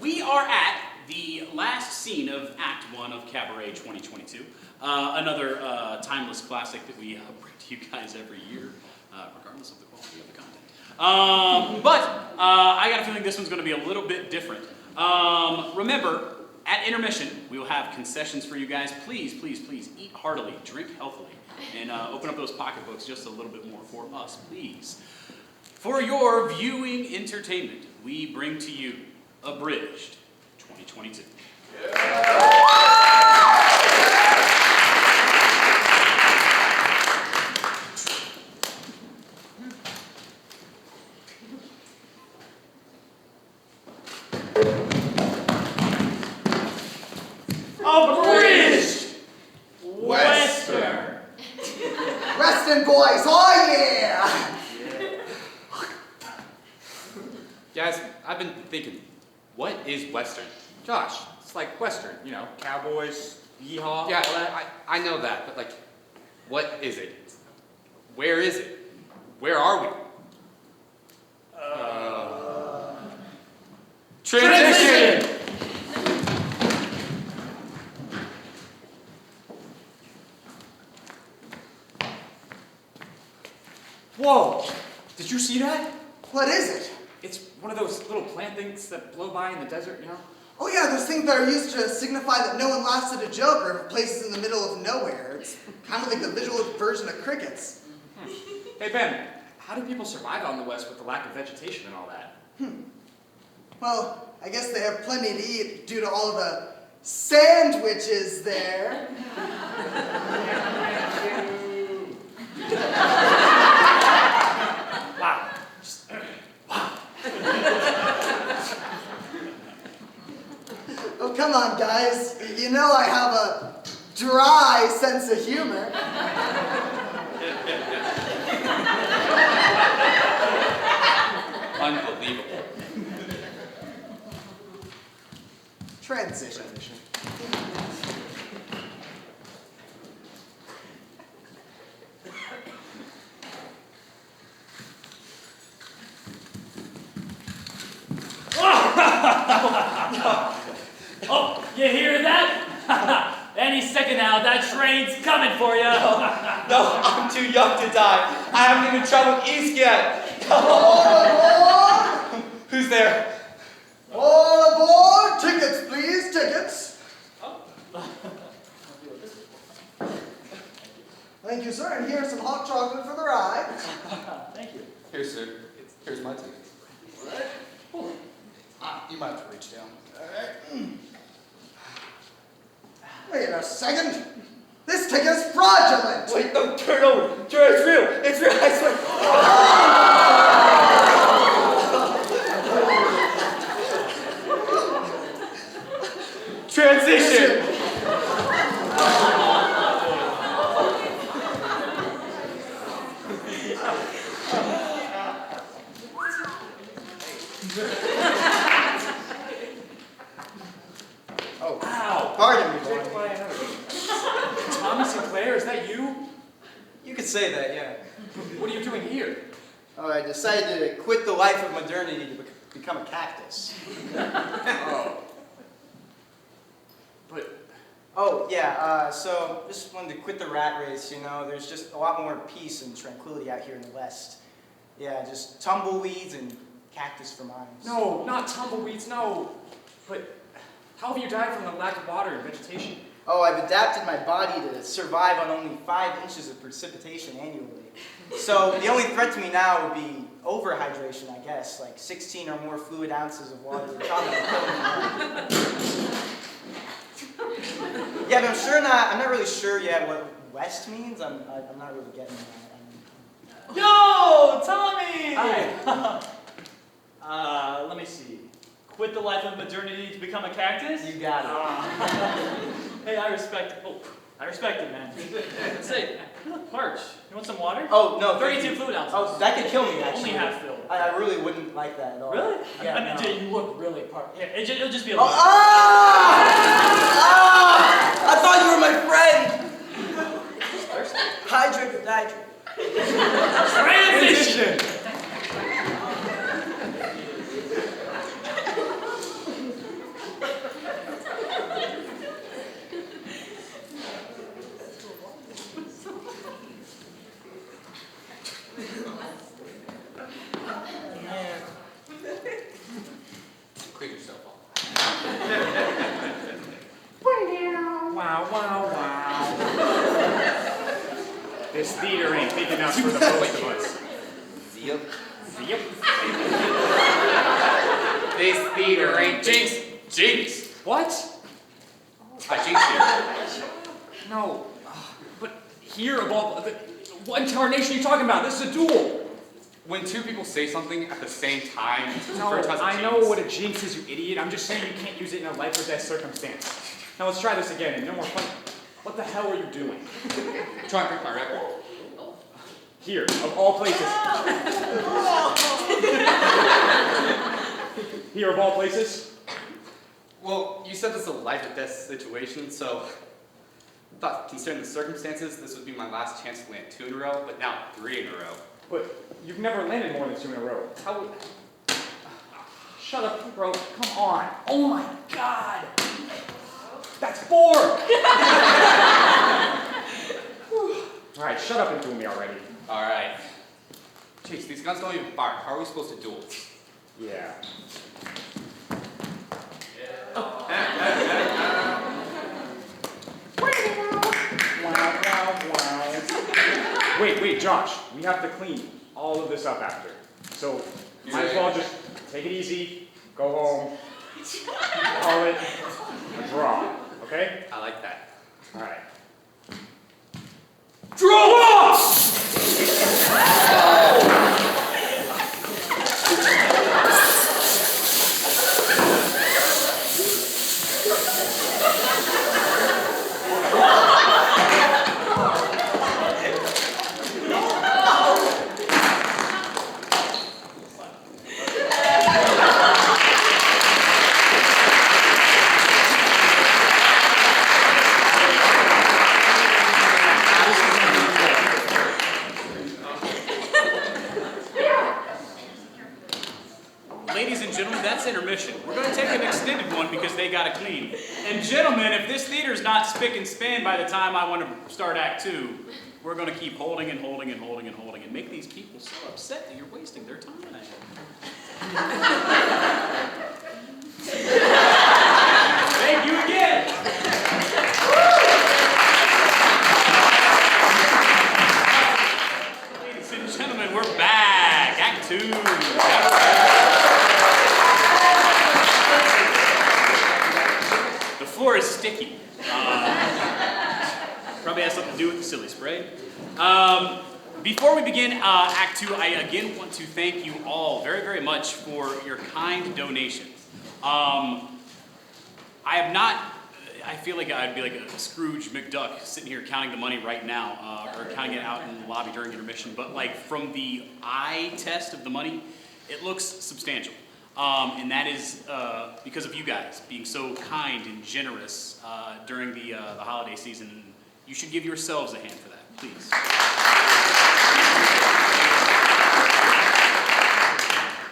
We are at the last scene of Act 1 of Cabaret 2022. Another timeless classic that we bring to you guys every year, regardless of the quality of the content. But I got a feeling this one's going to be a little bit different. Remember, at intermission, we will have concessions for you guys. Please, please, please eat heartily, drink healthily, and open up those pocketbooks just a little bit more for us, please. For your viewing entertainment, we bring to you Abridged 2022. Abridged Western. Western boys, oh yeah! Guys, I've been thinking, what is Western? Josh, it's like Western, you know, cowboys, yeehaw, yeah, all that. I know that, but like, what is it? Where is it? Where are we? Transition! Whoa! Did you see that? What is it? It's one of those little plant things that blow by in the desert, you know? Oh yeah, those things that are used to signify that no one laughs at a joke or if places in the middle of nowhere. It's kind of like the visual version of crickets. Hey Ben, how do people survive out in the West with the lack of vegetation and all that? Well, I guess they have plenty to eat due to all the sandwiches there. Wow. Oh, come on, guys. dry sense of humor. Unbelievable. Transition. Oh, you hear that? Any second now, that train's coming for you. No, I'm too young to die. I haven't even traveled east yet. All aboard! Who's there? All aboard! Tickets, please, tickets. Thank you, sir, and here's some hot chocolate for the ride. Thank you. Here, sir. Here's my ticket. You might have to reach down. Wait a second. This ticket's fraudulent. Wait, no, turn over. Turn, it's real. It's real, I swear. Transition. Oh, ow. Pardon me, Tommy Sinclair, is that you? You could say that, yeah. What are you doing here? Oh, I decided to quit the life of modernity to become a cactus. Oh. But... Oh, yeah, so just wanted to quit the rat race, you know. There's just a lot more peace and tranquility out here in the West. Yeah, just tumbleweeds and cactus for miles. No, not tumbleweeds, no. But how have you died from the lack of water and vegetation? Oh, I've adapted my body to survive on only 5 inches of precipitation annually. So the only threat to me now would be overhydration, I guess, like 16 or more fluid ounces of water. Yeah, but I'm not really sure yet what West means. I'm not really getting that. Yo, Tommy! Hi. Let me see. Quit the life of modernity to become a cactus? You got it. Hey, I respect it, man. Say, you look parched. You want some water? Oh, no. 32 fluid ounces. Oh, that could kill me, actually. Only half filled. I really wouldn't like that at all. Really? Yeah, I mean, no. Jay, you look really parched. Yeah, it'll just be a Oh, little. I thought you were my friend! Thirsty. Hydrate or dihydrate. Transition! Clean yourself off. Wow, wow, wow. This theater ain't big enough for the both of us. Yep. Yep. This theater ain't jinx. What? I jinxed you. No. But here of all what incarnation are you talking about? This is a duel. When two people say something at the same time, it's No, referred to as a I jinx. know what a jinx is, you idiot. I'm just saying you can't use it in a life or death circumstance. Now let's try this again, and no more fun. What the hell are you doing? Try and break my record. Here, of all places. Here, of all places. Well, you said this is a life or death situation, so I thought, considering the circumstances, this would be my last chance to land 2 in a row, but now 3 in a row. But you've never landed more than 2 in a row. How would... Shut up, bro. Come on. Oh my God. That's 4. All right, shut up and duel me already. All right. Chase, these guns don't even fire. How are we supposed to duel? Yeah. Wait, Josh. We have to clean all of this up after. So might as well just take it easy, go home, call it a draw. Okay? I like that. All right. Draw! intermission. We're going to take an extended one because they got to clean. And gentlemen, if this theater's not spick and span by the time I want to start Act 2, we're going to keep holding and holding and holding and holding and make these people so upset that you're wasting their time. Thank you again. Ladies and gentlemen, we're back. Act 2. The floor is sticky. Probably has something to do with the silly spray. Before we begin Act 2, I again want to thank you all very, very much for your kind donations. I feel like I'd be like a Scrooge McDuck sitting here counting the money right now, or counting it out in the lobby during intermission, but like from the eye test of the money, it looks substantial. And that is because of you guys being so kind and generous during the holiday season. You should give yourselves a hand for that, please.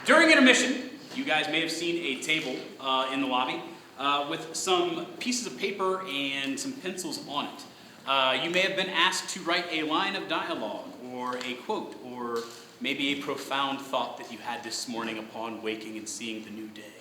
During intermission, you guys may have seen a table in the lobby with some pieces of paper and some pencils on it. You may have been asked to write a line of dialogue or a quote or maybe a profound thought that you had this morning upon waking and seeing the new day.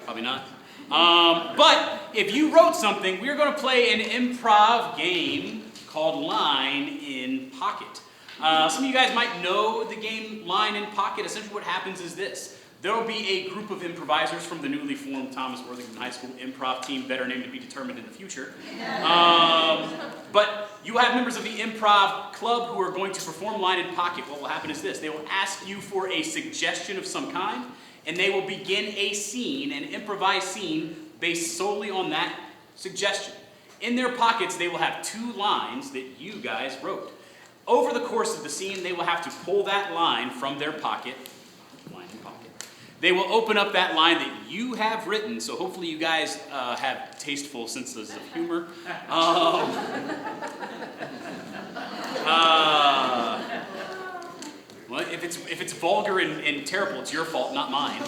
Probably not. But if you wrote something, we're going to play an improv game called Line in Pocket. Some of you guys might know the game Line in Pocket. Essentially what happens is this. There will be a group of improvisers from the newly formed Thomas Worthington High School improv team, better name to be determined in the future. But you have members of the improv club who are going to perform Line in Pocket. What will happen is this. They will ask you for a suggestion of some kind, and they will begin a scene, an improvised scene, based solely on that suggestion. In their pockets, they will have 2 lines that you guys wrote. Over the course of the scene, they will have to pull that line from their pocket. Line in pocket. They will open up that line that you have written, so hopefully you guys have tasteful senses of humor. Well, if it's vulgar and terrible, it's your fault, not mine.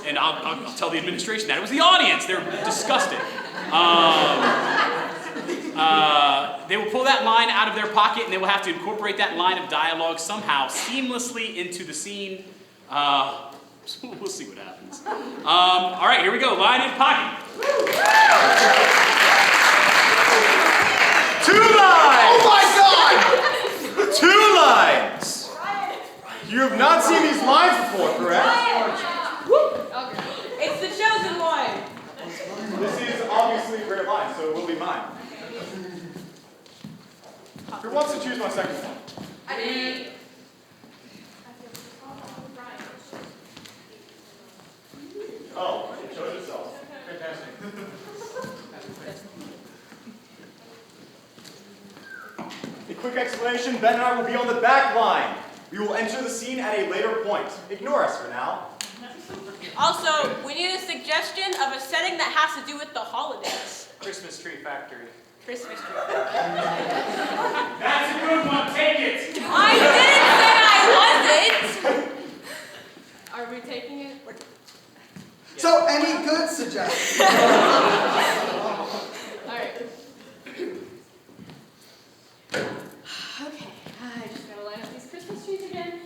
And I'll tell the administration that. It was the audience. They're disgusted. They will pull that line out of their pocket, and they will have to incorporate that line of dialogue somehow seamlessly into the scene. So we'll see what happens. All right, here we go. Line in pocket. 2 lines! Oh my God! 2 lines! You have not seen these lines before, correct? It's the chosen one. This is obviously a great line, so it will be mine. Who wants to choose my second one? Oh, you chose yourself. Fantastic. A quick explanation, Ben and I will be on the back line. We will enter the scene at a later point. Ignore us for now. Also, we need a suggestion of a setting that has to do with the holidays. Christmas tree factory. Christmas tree. That's a good one. Take it. I didn't say I wasn't. Are we taking it? So, any good suggestions? Alright. Okay, I just gotta line up these Christmas trees again,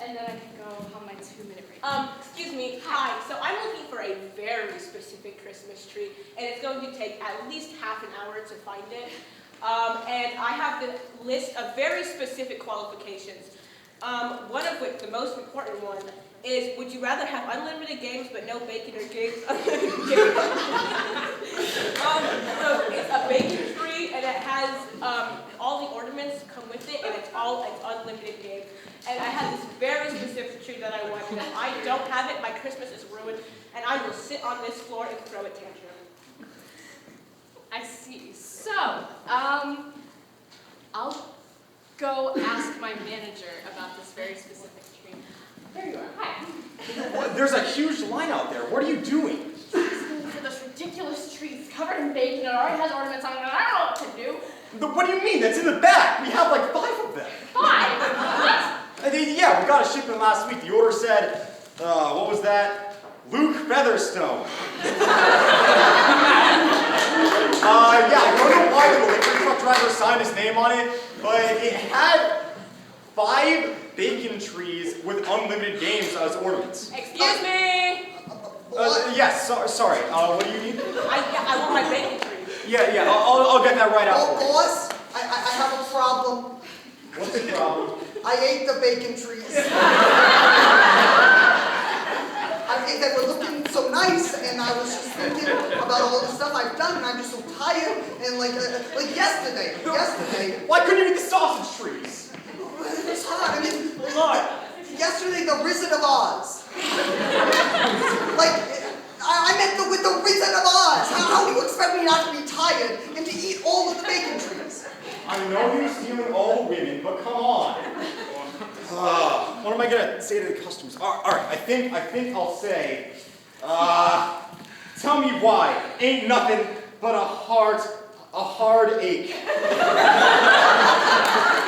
and then I can go on my 2-minute break. Excuse me. Hi. So I'm looking for a very specific Christmas tree, and it's going to take at least half an hour to find it. And I have the list of very specific qualifications. One of which, the most important one, is would you rather have unlimited games but no bacon or gigs? So it's a bacon tree, and it has all the ornaments come with it, and it's unlimited games. And I have this very specific tree that I want, and if I don't have it, my Christmas is ruined, and I will sit on this floor and throw a tantrum. I see. So, I'll go ask my manager about this very specific tree. There you are. Hi. There's a huge line out there. What are you doing? For this ridiculous tree. It's covered in bacon. It already has ornaments on it. I don't know what to do. What do you mean? That's in the back. We have like 5 of them. 5? What? Yeah, we got a shipment last week. The order said, what was that? Luke Featherstone. Yeah, I don't know why the delivery truck driver signed his name on it, but it had 5 bacon trees with unlimited games as ornaments. Excuse me! Yes, sorry. What do you need? I want my bacon tree. Yeah, I'll get that right out for you. Boss, I have a problem. What's the problem? I ate the bacon trees. They were looking so nice, and I was just thinking about all the stuff I've done, and I'm just so tired. And like yesterday. Why couldn't you eat the sausage trees? It's hard. I mean, yesterday the Wizard of Oz. I meant with the Wizard of Oz. How do you expect me not to be tired and to eat all of the bacon trees? I know you're stealing all the women, but come on. What am I gonna say to the customers? All right, I think I'll say, tell me why ain't nothing but a hard ache.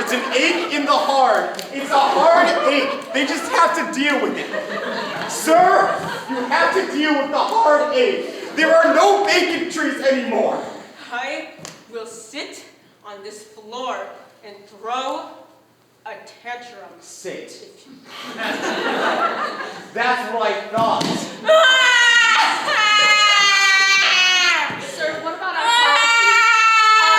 It's an ache in the heart. It's a hard ache. They just have to deal with it. Sir, you have to deal with the hard ache. There are no bacon trees anymore. I will sit on this floor and throw a tantrum. Sit. That's what I thought. Sir, what about our policy?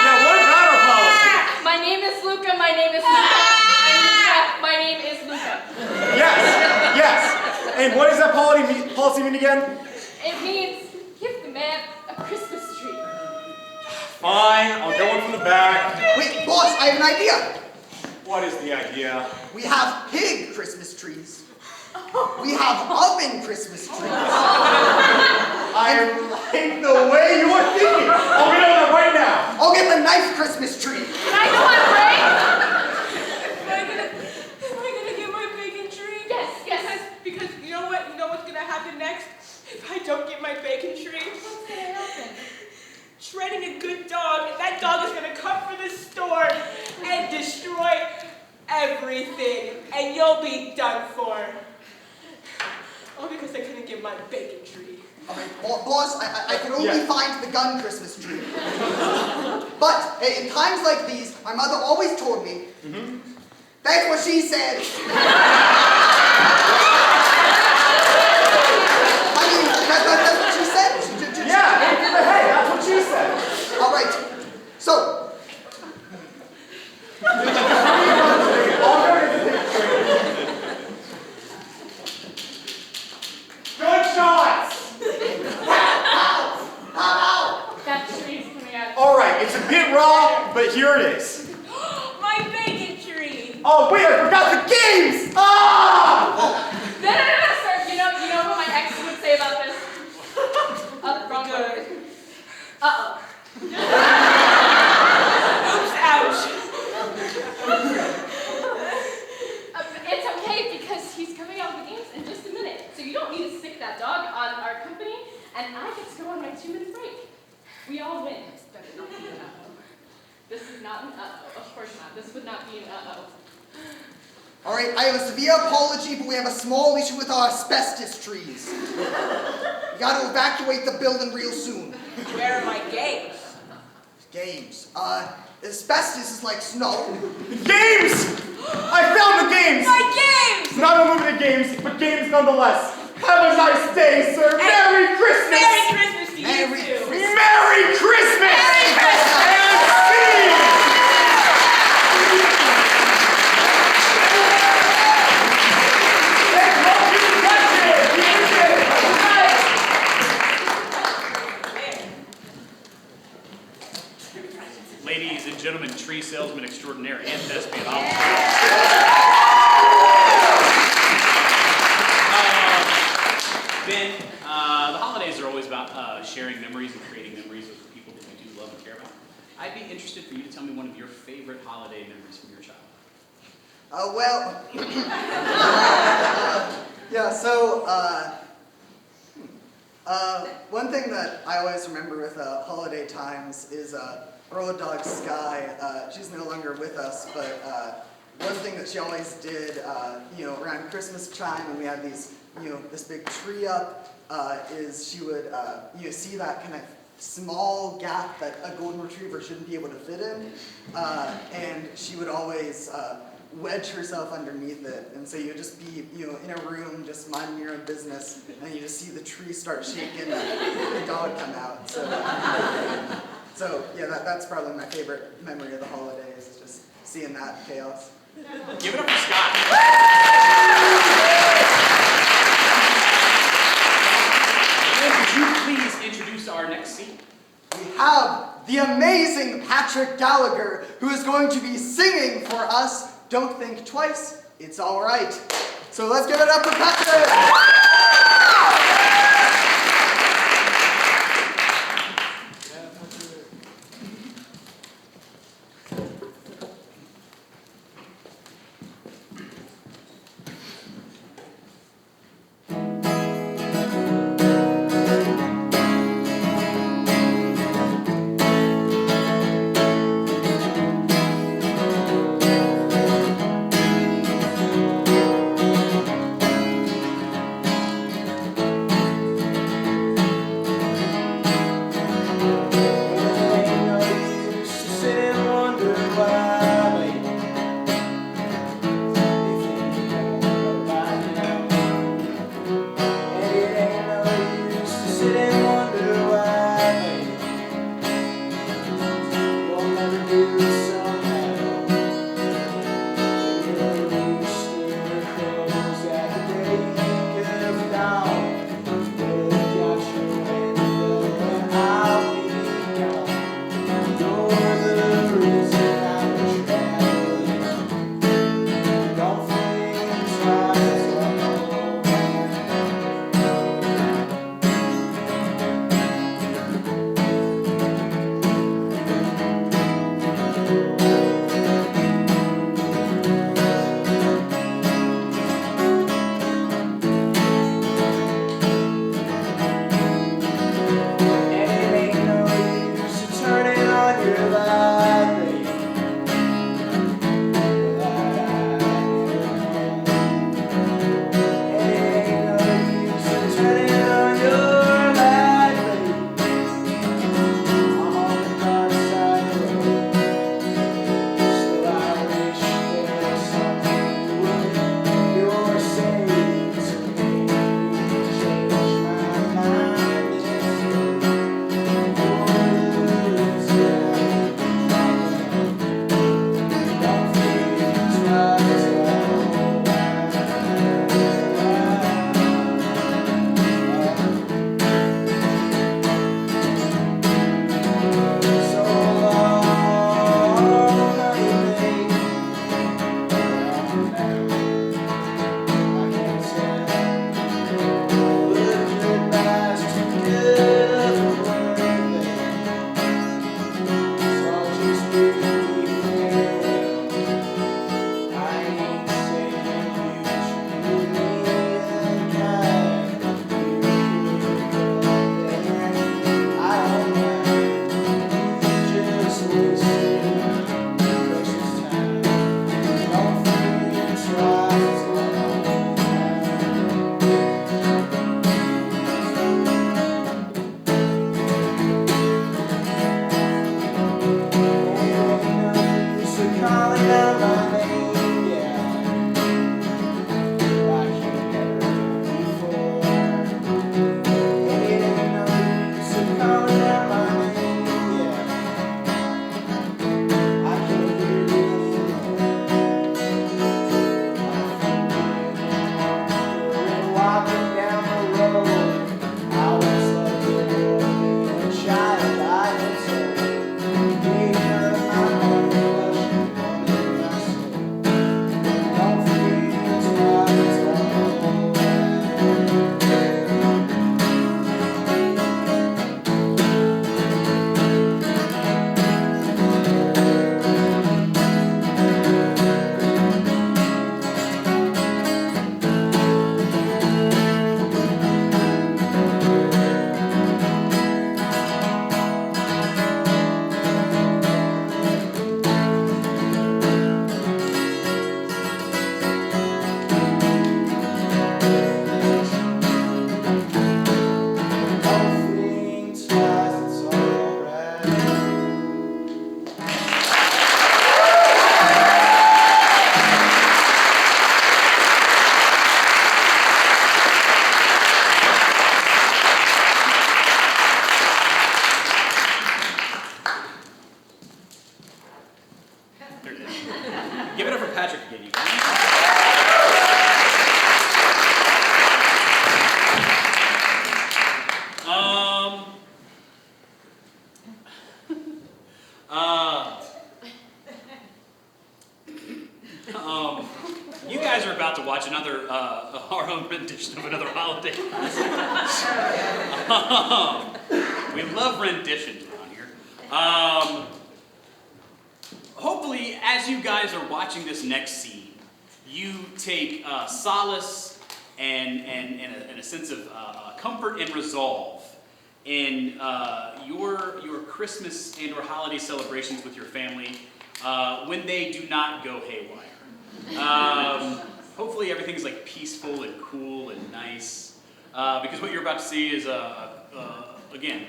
Yeah, what about our policy? My name is Luca. My name is Luca. I'm Luca. My name is Luca. Yes. And what does that policy mean again? It means give the man a Christmas tree. Fine, I'll go in from the back. Wait, boss, I have an idea. What is the idea? We have pig Christmas trees. We have oven Christmas trees. I like the way you are thinking. I'll get on that right now. I'll get the knife Christmas tree. Can I go on break? Am I gonna get my bacon tree? Yes. Because you know what? You know what's gonna happen next? If I don't get my bacon tree, What's gonna happen? shredding a good dog, and that dog is gonna come for the store and destroy everything, and you'll be done for. All because I couldn't get my bacon tree. All right, boss, I can only find the gun Christmas tree. But in times like these, my mother always told me, that's what she said. I mean, that's what she said. Yeah, hey, that's what she said. All right, so. Good shots! That tree's coming out. All right, it's a bit raw, but here it is. My bacon tree! Oh, wait, I forgot the games! Ah! No, sir. You know what my ex would say about this? Wrong word. Uh-oh. Oops, ouch. It's okay because he's coming out with the games in just a minute. So you don't need to stick that dog on our company, and I get to go on my 2-minute break. We all win. This better not be an uh-oh. This is not an uh-oh. Of course not. This would not be an uh-oh. All right, I have a severe apology, but we have a small issue with our asbestos trees. We got to evacuate the building real soon. Where are my games? Games. Asbestos is like snow. Games! I found the games! My games! Not unlimited games, but games nonetheless. Have a nice day, sir. And Merry Christmas! Merry Christmas to you Merry too! Christmas. Merry Christmas! Merry Christmas! And see! Ladies and gentlemen, tree salesman extraordinaire and thespian opera. Ben, the holidays are always about sharing memories and creating memories with people that you do love and care about. I'd be interested for you to tell me one of your favorite holiday memories from your childhood. One thing that I always remember with holiday times is Road Dog Sky. She's no longer with us, but one thing that she always did, around Christmas time when we had these, this big tree up, is she would, see that kind of small gap that a golden retriever shouldn't be able to fit in, and she would always wedge herself underneath it, and so you'd just be, in a room just minding your own business, and you just see the tree start shaking and the dog come out. So yeah, that's probably my favorite memory of the holidays, is just seeing that chaos. Give it up for Scott. Could you please introduce our next scene? We have the amazing Patrick Gallagher, who is going to be singing for us Don't Think Twice, It's All Right. So let's give it up for Patrick! Patrick again, you guys. You guys are about to watch another, our own rendition of another holiday classic. We love renditions around here. Hopefully, as you guys are watching this next scene, you take solace and a sense of comfort and resolve in your Christmas and or holiday celebrations with your family when they do not go haywire. Hopefully everything's like peaceful and cool and nice, because what you're about to see is, again,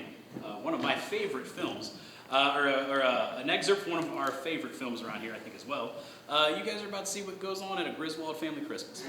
one of my favorite films, or an excerpt from one of our favorite films around here, I think, as well. You guys are about to see what goes on at a Griswold family Christmas.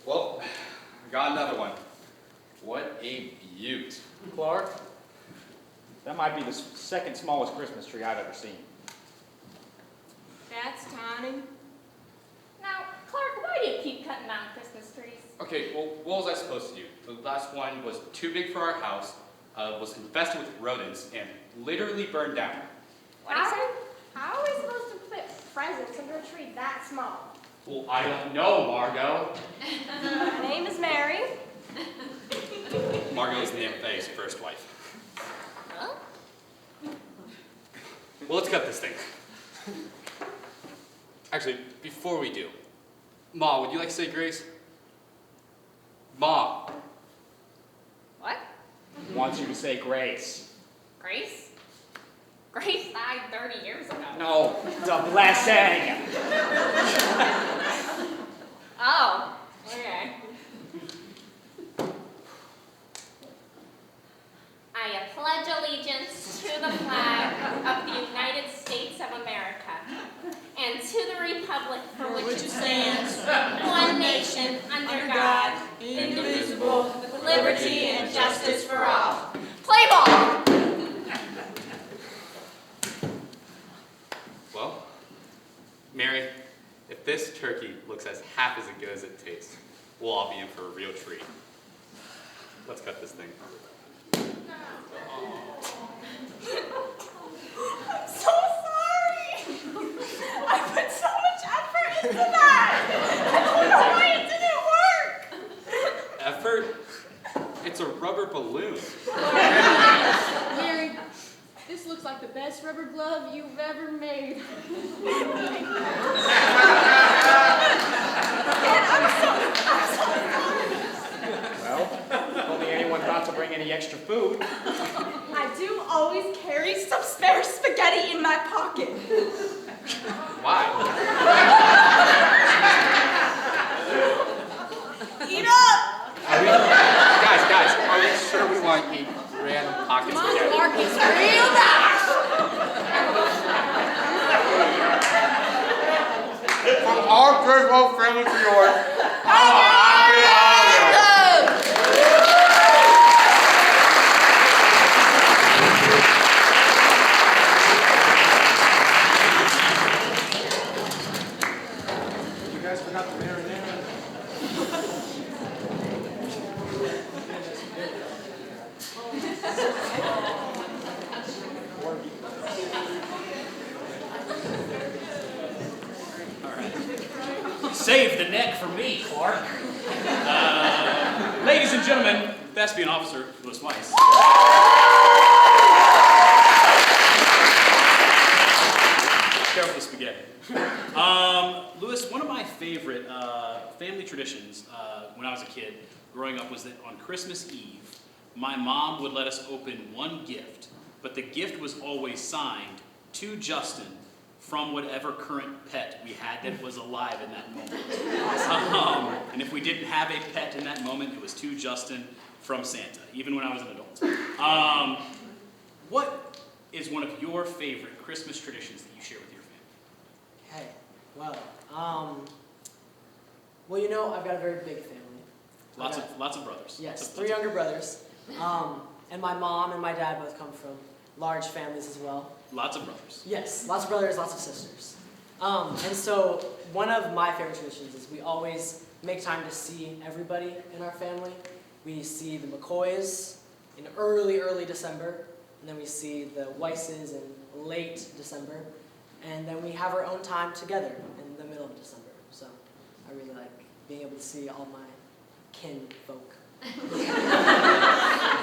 Well, I got another one. What a beaut. Clark, that might be the second smallest Christmas tree I've ever seen. That's tiny. Now, Clark, why do you keep cutting down Christmas trees? Okay, well, what was I supposed to do? The last one was too big for our house, was infested with rodents, and literally burned down. How are we supposed to put presents under a tree that small? Well, I don't know, Margot. My name is Mary. Margot is the name of Faye's first wife. Huh? Well, let's cut this thing. Actually, before we do, Ma, would you like to say grace? Ma. What? Wants you to say grace. Grace? Grace died 30 years ago. No, it's a blessing. Oh, okay. I pledge allegiance to the flag of the United States of America and to the republic for which it stands, one nation, under God, indivisible, with liberty and justice for all. Play ball! Well, Mary, if this turkey looks as half as good as it tastes, we'll all be in for a real treat. Let's cut this thing. I'm so sorry. I put so much effort into that. I don't know why it didn't work. Effort? It's a rubber balloon. Mary, this looks like the best rubber glove you've ever made. Well, if only anyone thought to bring any extra food. I do always carry some spare spaghetti in my pocket. Why? Eat up! Guys, are we sure we want to eat random pockets of spaghetti? Mark, it's real nice! From our Griswold family to yours, happy holidays! You guys forgot the marinara. Save the neck for me, Clark. Ladies and gentlemen, Thespian Officer Louis Weiss. careful with the spaghetti. Louis, one of my favorite family traditions when I was a kid growing up was that on Christmas Eve, my mom would let us open one gift, but the gift was always signed to Justin from whatever current pet we had that was alive in that moment. And if we didn't have a pet in that moment, it was to Justin from Santa, even when I was an adult. What is one of your favorite Christmas traditions that you share with your family? Hey, well, you know, I've got a very big family. Lots of brothers. Yes, 3 younger brothers. And my mom and my dad both come from large families as well. Lots of brothers. Yes, lots of brothers, lots of sisters. And so one of my favorite traditions is we always make time to see everybody in our family. We see the McCoys in early December, and then we see the Weisses in late December, and then we have our own time together in the middle of December. So I really like being able to see all my kin folk.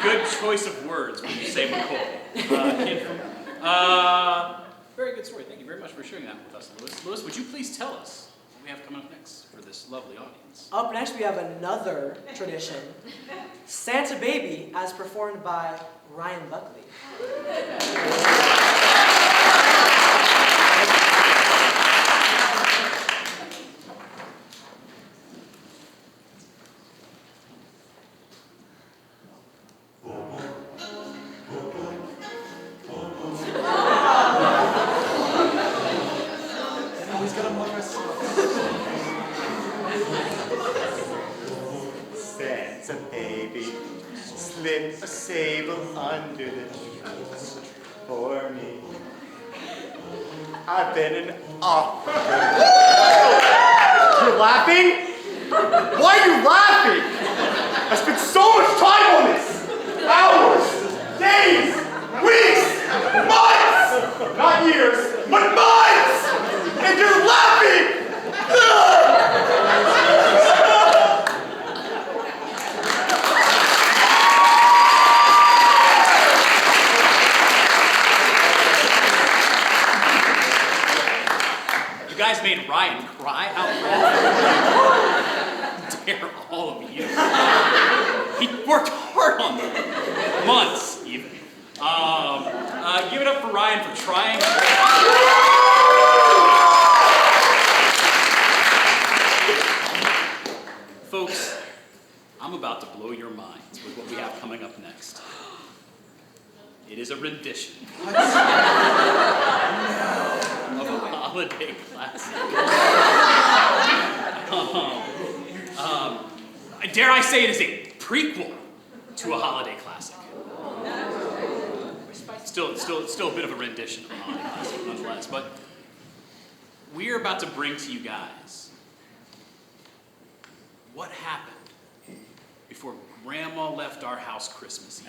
Good choice of words when you say McCoy. Very good story. Thank you very much for sharing that with us, Louis. Louis, would you please tell us what we have coming up next for this lovely audience? Up next, we have another tradition, Santa Baby, as performed by Ryan Buckley. Santa baby, slip a sable under the trees for me. I've been an awful good. You're laughing? Why are you laughing? I spent so much time on this. Hours, days, weeks, months. Not years, but months. And you're laughing. You guys made Ryan cry? How dare all of you? He worked hard on them. Months, even. Give it up for Ryan for trying. Folks, I'm about to blow your minds with what we have coming up next. It is a rendition of a holiday classic. Dare I say it is a prequel to a holiday classic. Still a bit of a rendition of a holiday classic, nonetheless. But we're about to bring to you guys what happened before Grandma left our house Christmas Eve.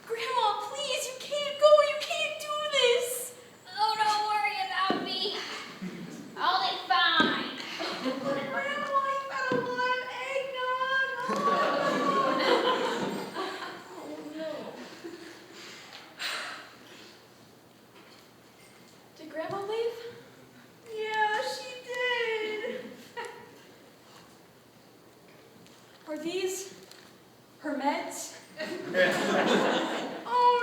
Grandma, please, you can't go. You can't do this. Oh, don't worry about me. I'll be fine. Grandma, you've got a lot of eggnog. Oh, no. Did Grandma leave? Yeah, she did. Are these her meds? Oh,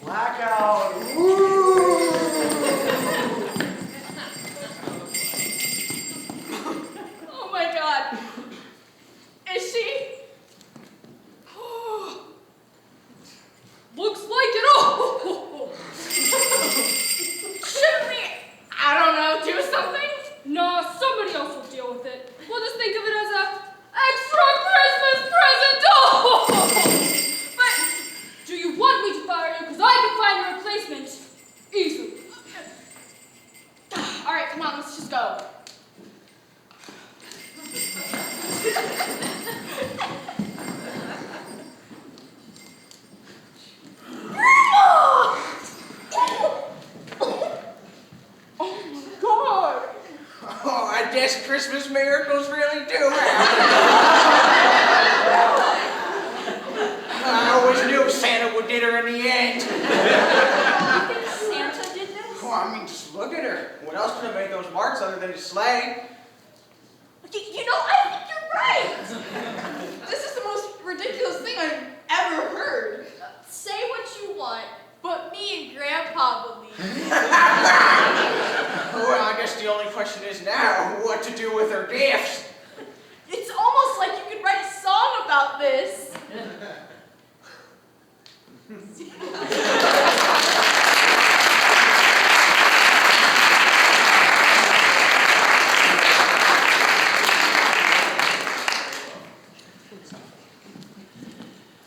Blackout. Oh my God. guess Christmas miracles really do happen. I always knew Santa would get her in the end. You think Santa did this? Well, I mean, just look at her. What else could have made those marks other than his sleigh? You know, I think you're right. This is the most ridiculous thing I've ever heard. Say what you want, but me and Grandpa believe. Well, I guess the only question is now what to do with her gifts. It's almost like you could write a song about this.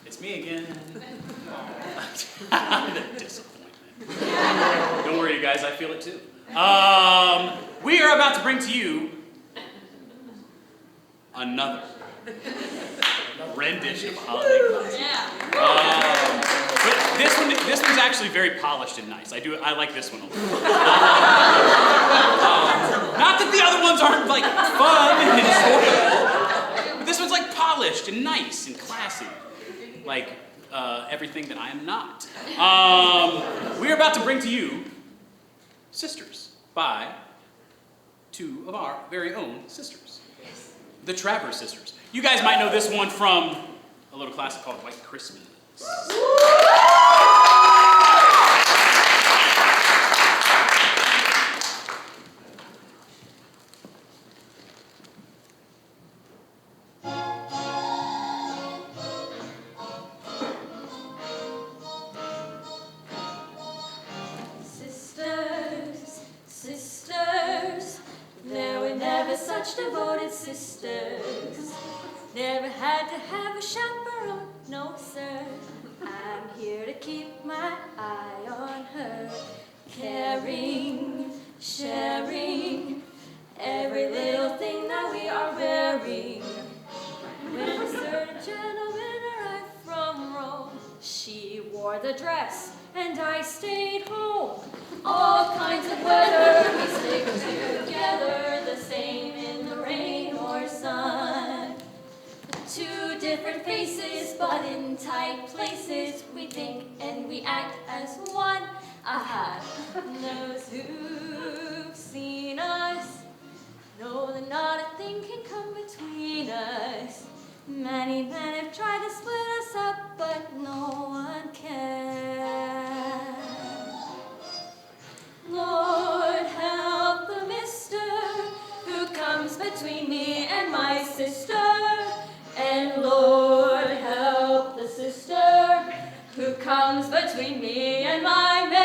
It's me again. The disappointment. Don't worry, you guys, I feel it too. We are about to bring to you another rendition of Holiday Classic. But this one's actually very polished and nice. I like this one a lot. Not that the other ones aren't like fun and enjoyable. This one's like polished and nice and classy. Like everything that I am not. We are about to bring to you Sisters by two of our very own sisters. The Trapper Sisters. You guys might know this one from a little classic called White Christmas. Sisters, there were never such devoted sisters. Never had to have a chaperone, no sir. I'm here to keep my eye on her. Caring, sharing, every little thing that we are wearing. When a certain gentleman arrived from Rome, she wore the dress and I stayed home. All kinds of weather, we stick together, the same in the rain or sun. Two different faces, but in tight places, we think and we act as one. Aha, those who've seen us know that not a thing can come between us. Many men have tried to split us up, but no one can. Lord, help the mister who comes between me and my sister. And Lord, help the sister who comes between me and my man.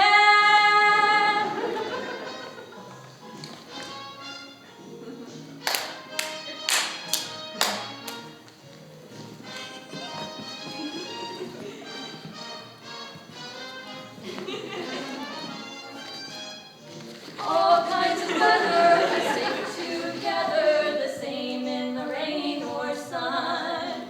All kinds of weather, we stick together, the same in the rain or sun.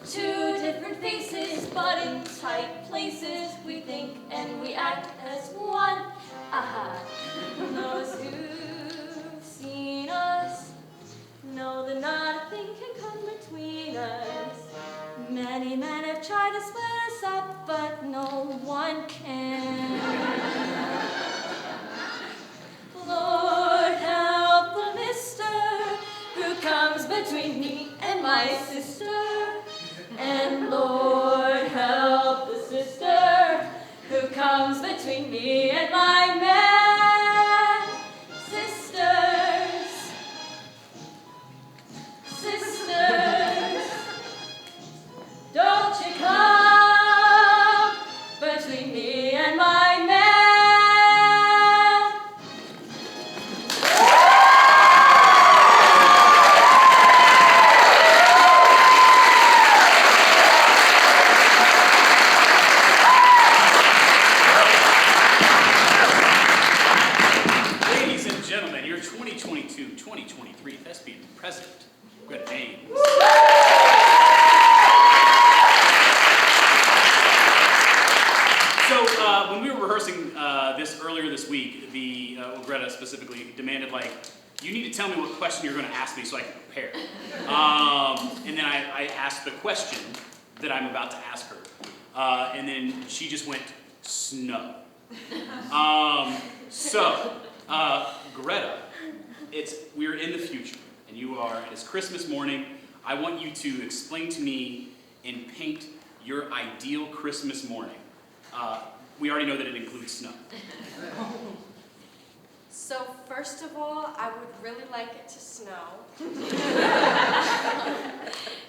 Two different faces, but in tight places, we think and we act as one. Aha, those who've seen us know that not a thing can come between us. Many men have tried to split us up, but no one can. Lord, help the mister who comes between me and my sister. And Lord, help the sister who comes between me and my man. Sisters, sisters, don't you come between me and my man. Ladies and gentlemen, your 2022-2023 Thespian President, Greta James. So when we were rehearsing this earlier this week, Greta specifically demanded like you need to tell me what question you're going to ask me so I can prepare. And then I asked the question that I'm about to ask her. And then she just went, snow. Greta, we're in the future, and it's Christmas morning. I want you to explain to me and paint your ideal Christmas morning. We already know that it includes snow. So first of all, I would really like it to snow.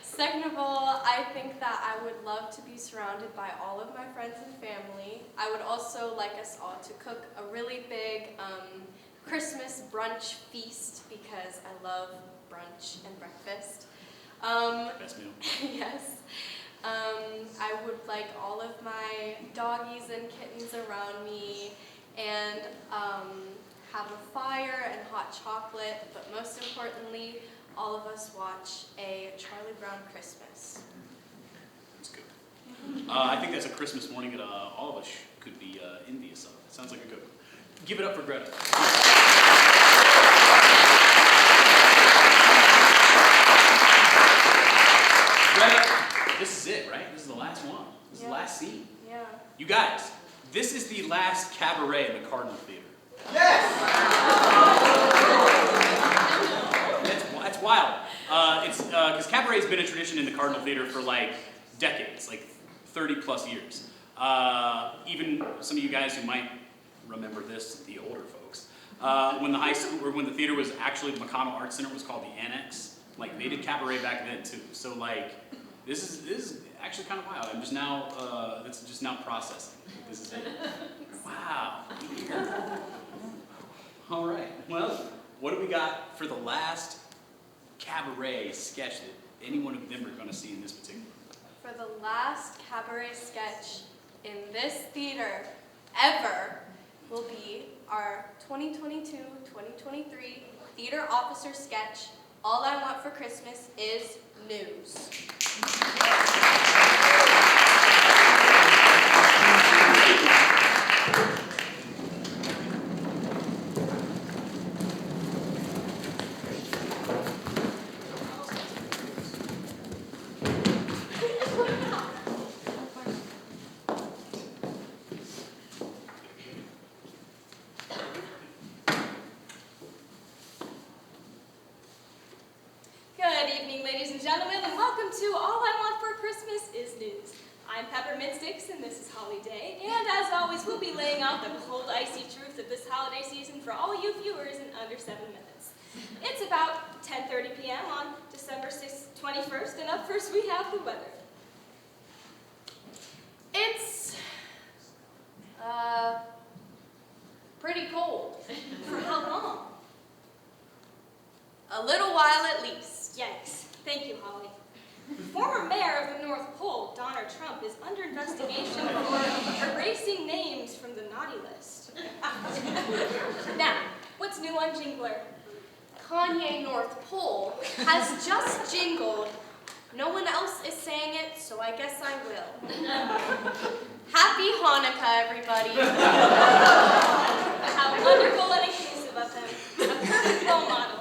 Second of all, I think that I would love to be surrounded by all of my friends and family. I would also like us all to cook a really big Christmas brunch feast because I love brunch and breakfast. Best meal. Yes. I would like all of my doggies and kittens around me and have a fire and hot chocolate, but most importantly, all of us watch a Charlie Brown Christmas. That's good. I think that's a Christmas morning that all of us could be envious of. It sounds like a good one. Give it up for Greta. Greta, this is it, right? This is the last one. This is the last scene. Yeah. You guys, this is the last cabaret in the Cardinal Theater. Yes! That's wild. It's because cabaret's been a tradition in the Cardinal Theater for like decades, like 30 plus years. Even some of you guys who might remember this, the older folks, when the high school or when the theater was actually the McConnell Arts Center was called the Annex. Like they did cabaret back then too. So like this is actually kind of wild. I'm just now it's just now processing. This is it. Wow. All right. Well, what do we got for the last cabaret sketch that any one of them are going to see in this particular? For the last cabaret sketch in this theater ever will be our 2022-2023 theater officer sketch, All I Want for Christmas is News. Good evening, ladies and gentlemen, and welcome to All I Want for Christmas is News. I'm Peppermint Sticks, and this is Holly Day, and as always, we'll be laying out the cold, icy truth of this holiday season for all you viewers in under 7 minutes. It's about 10:30 p.m. on December 21st, and up first we have the weather. It's, pretty cold. For how long? A little while at least. Yikes. Thank you, Holly. Former mayor of the North Pole, Donald Trump, is under investigation for erasing names from the naughty list. Now, what's new on Jingler? Kanye North Pole has just jingled. No one else is saying it, so I guess I will. Happy Hanukkah, everybody. How wonderful and inclusive of him. A perfect role model.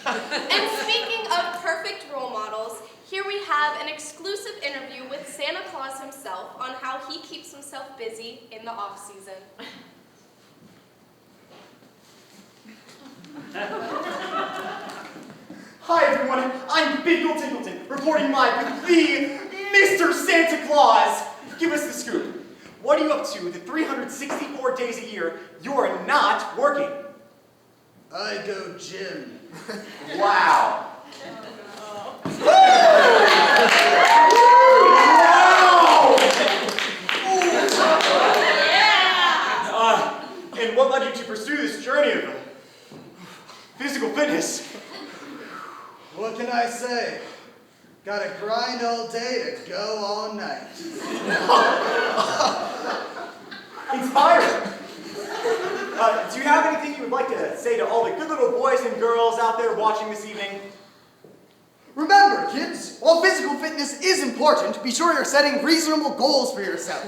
And speaking of perfect role models, here we have an exclusive interview with Santa Claus himself on how he keeps himself busy in the off-season. Hi everyone, I'm Binkle Tinkleton, reporting live with the Mr. Santa Claus. Give us the scoop. What are you up to the 364 days a year you're not working? I go gym. Wow. And what led you to pursue this journey of physical fitness? What can I say? Gotta grind all day to go all night. Inspiring. Do you have anything you would like to say to all the good little boys and girls out there watching this evening? Remember, kids, while physical fitness is important, be sure you're setting reasonable goals for yourself.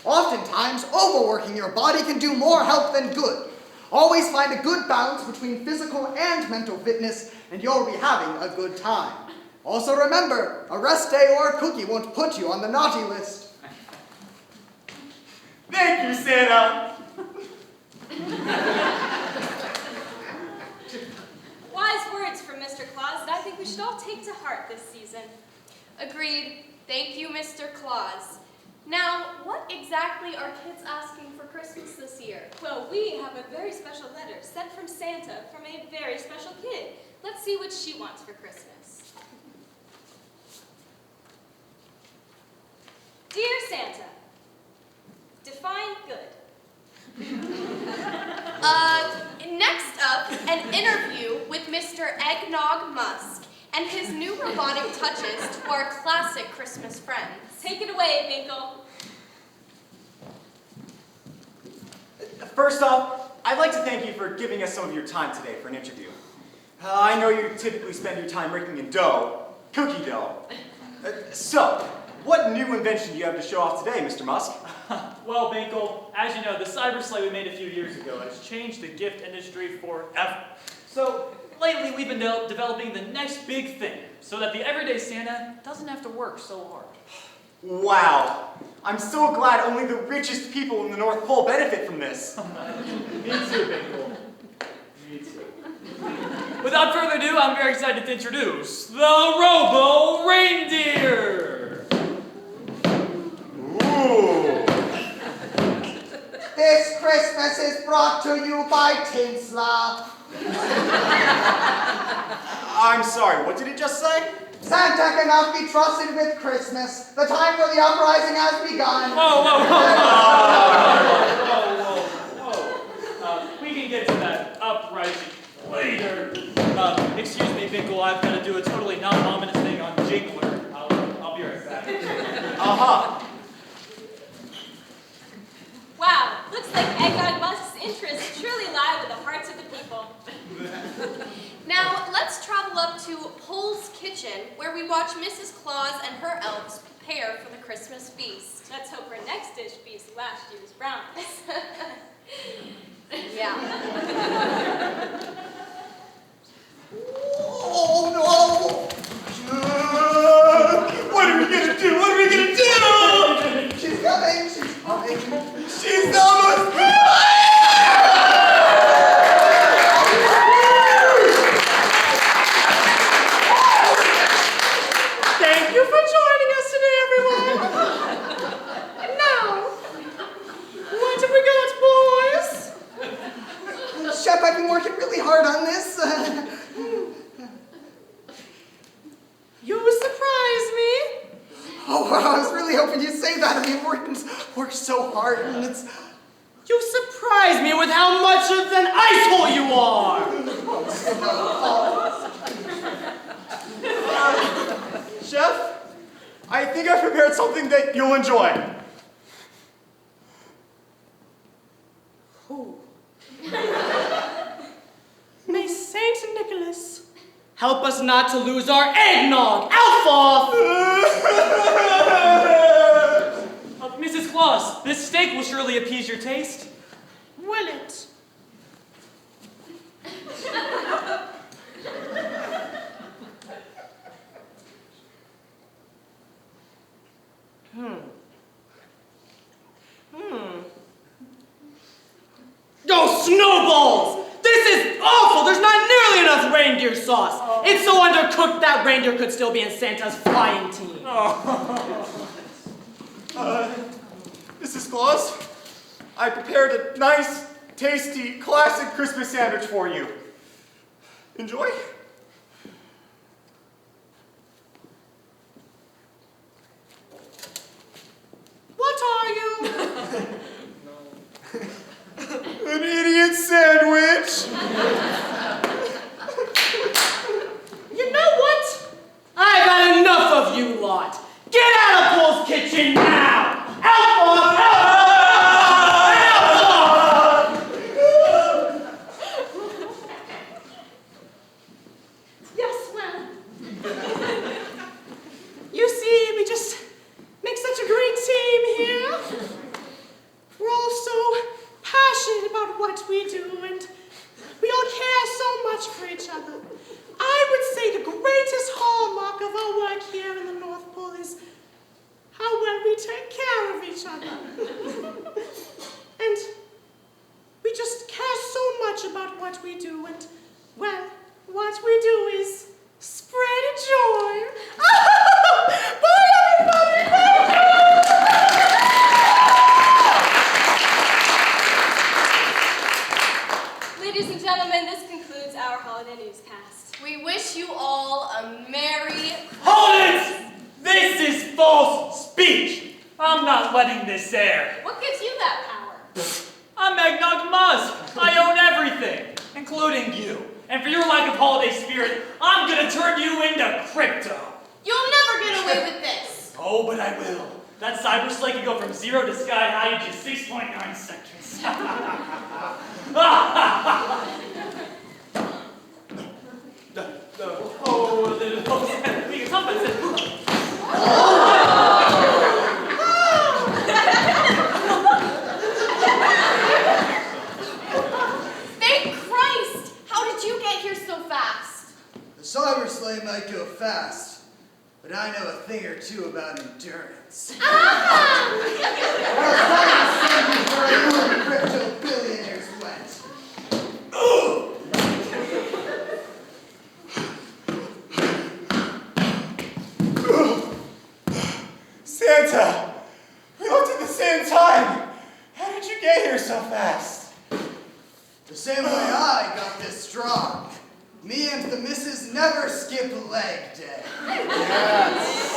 Oftentimes, overworking your body can do more help than good. Always find a good balance between physical and mental fitness, and you'll be having a good time. Also remember, a rest day or a cookie won't put you on the naughty list. Thank you, Santa. Wise words from Mr. Claus that I think we should all take to heart this season. Agreed. Thank you, Mr. Claus. Now, what exactly are kids asking for Christmas this year? Well, we have a very special letter sent from Santa from a very special kid. Let's see what she wants for Christmas. Dear Santa, define good. Next up, an interview with Mr. Eggnog Musk and his new robotic touches to our classic Christmas friends. Take it away, Binkle. First off, I'd like to thank you for giving us some of your time today for an interview. I know you typically spend your time making a dough, cookie dough. So, what new invention do you have to show off today, Mr. Musk? Well, Binkle, as you know, the cyber sleigh we made a few years ago has changed the gift industry forever. So, lately we've been developing the next big thing so that the everyday Santa doesn't have to work so hard. Wow. I'm so glad only the richest people in the North Pole benefit from this. Me too, Binkle. Me too. Without further ado, I'm very excited to introduce the Robo Reindeer. Ooh. This Christmas is brought to you by Tinsla. I'm sorry, what did it just say? Santa cannot be trusted with Christmas. The time for the uprising has begun. Whoa. We can get to that uprising later. Excuse me, Binkle, I've got to do a totally non-ominous thing on Jingler. I'll be right back. Aha. Wow, looks like Eggnog Musk's interests truly lie with the hearts of the people. Now, let's travel up to Pole's Kitchen, where we watch Mrs. Claus and her elves prepare for the Christmas feast. Let's hope our next dish beats last year's brownies. Yeah. Oh no! What are we gonna do? What are we gonna do? She's coming, she's coming. She's almost Thank you for joining us today, everyone. Now, what have we got, boys? Chef, I've been working really hard on this. You surprise me. Oh, wow, I was really hoping you'd say that. I mean, worked so hard, and it's... You surprise me with how much of an ice hole you are. Chef, I think I prepared something that you'll enjoy. May Saint Nicholas help us not to lose our eggnog. Alpha! Mrs. Claus, this steak will surely appease your taste. Will it? Oh, snowballs! This is awful! There's not nearly enough reindeer sauce. It's so undercooked that reindeer could still be in Santa's flying team. Mrs. Claus, I prepared a nice, tasty, classic Christmas sandwich for you. Enjoy. What are you? An idiot sandwich. You know what? I've had enough of you lot. Get out of Paul's kitchen now! Alpha! Yes, well. You see, we just make such a great team here. We're all so passionate about what we we do, and we all care so much for each other. I would say the greatest hallmark of our work here in the North Pole is how well we take care of each other. And we just care so much about what we do, and, well, what we do is spread joy. Bye, everybody! Ladies and gentlemen, this concludes our holiday newscast. We wish you all a Merry Hold it! This is false speech. I'm not letting this air. What gives you that power? I'm Eggnog Musk. I own everything, including you. And for your lack of holiday spirit, I'm gonna turn you into crypto. You'll never get away with this. Oh, but I will. That cyber slay can go from 0 to sky high in just 6.9 seconds. Thank Christ! How did you get here so fast? The cyber slay might go fast, but I know a thing or two about endurance. Crypto billionaires went. Santa! We looked at the same time! How did you get here so fast? The same way I got this strong. Me and the missus never skip leg day. Yes.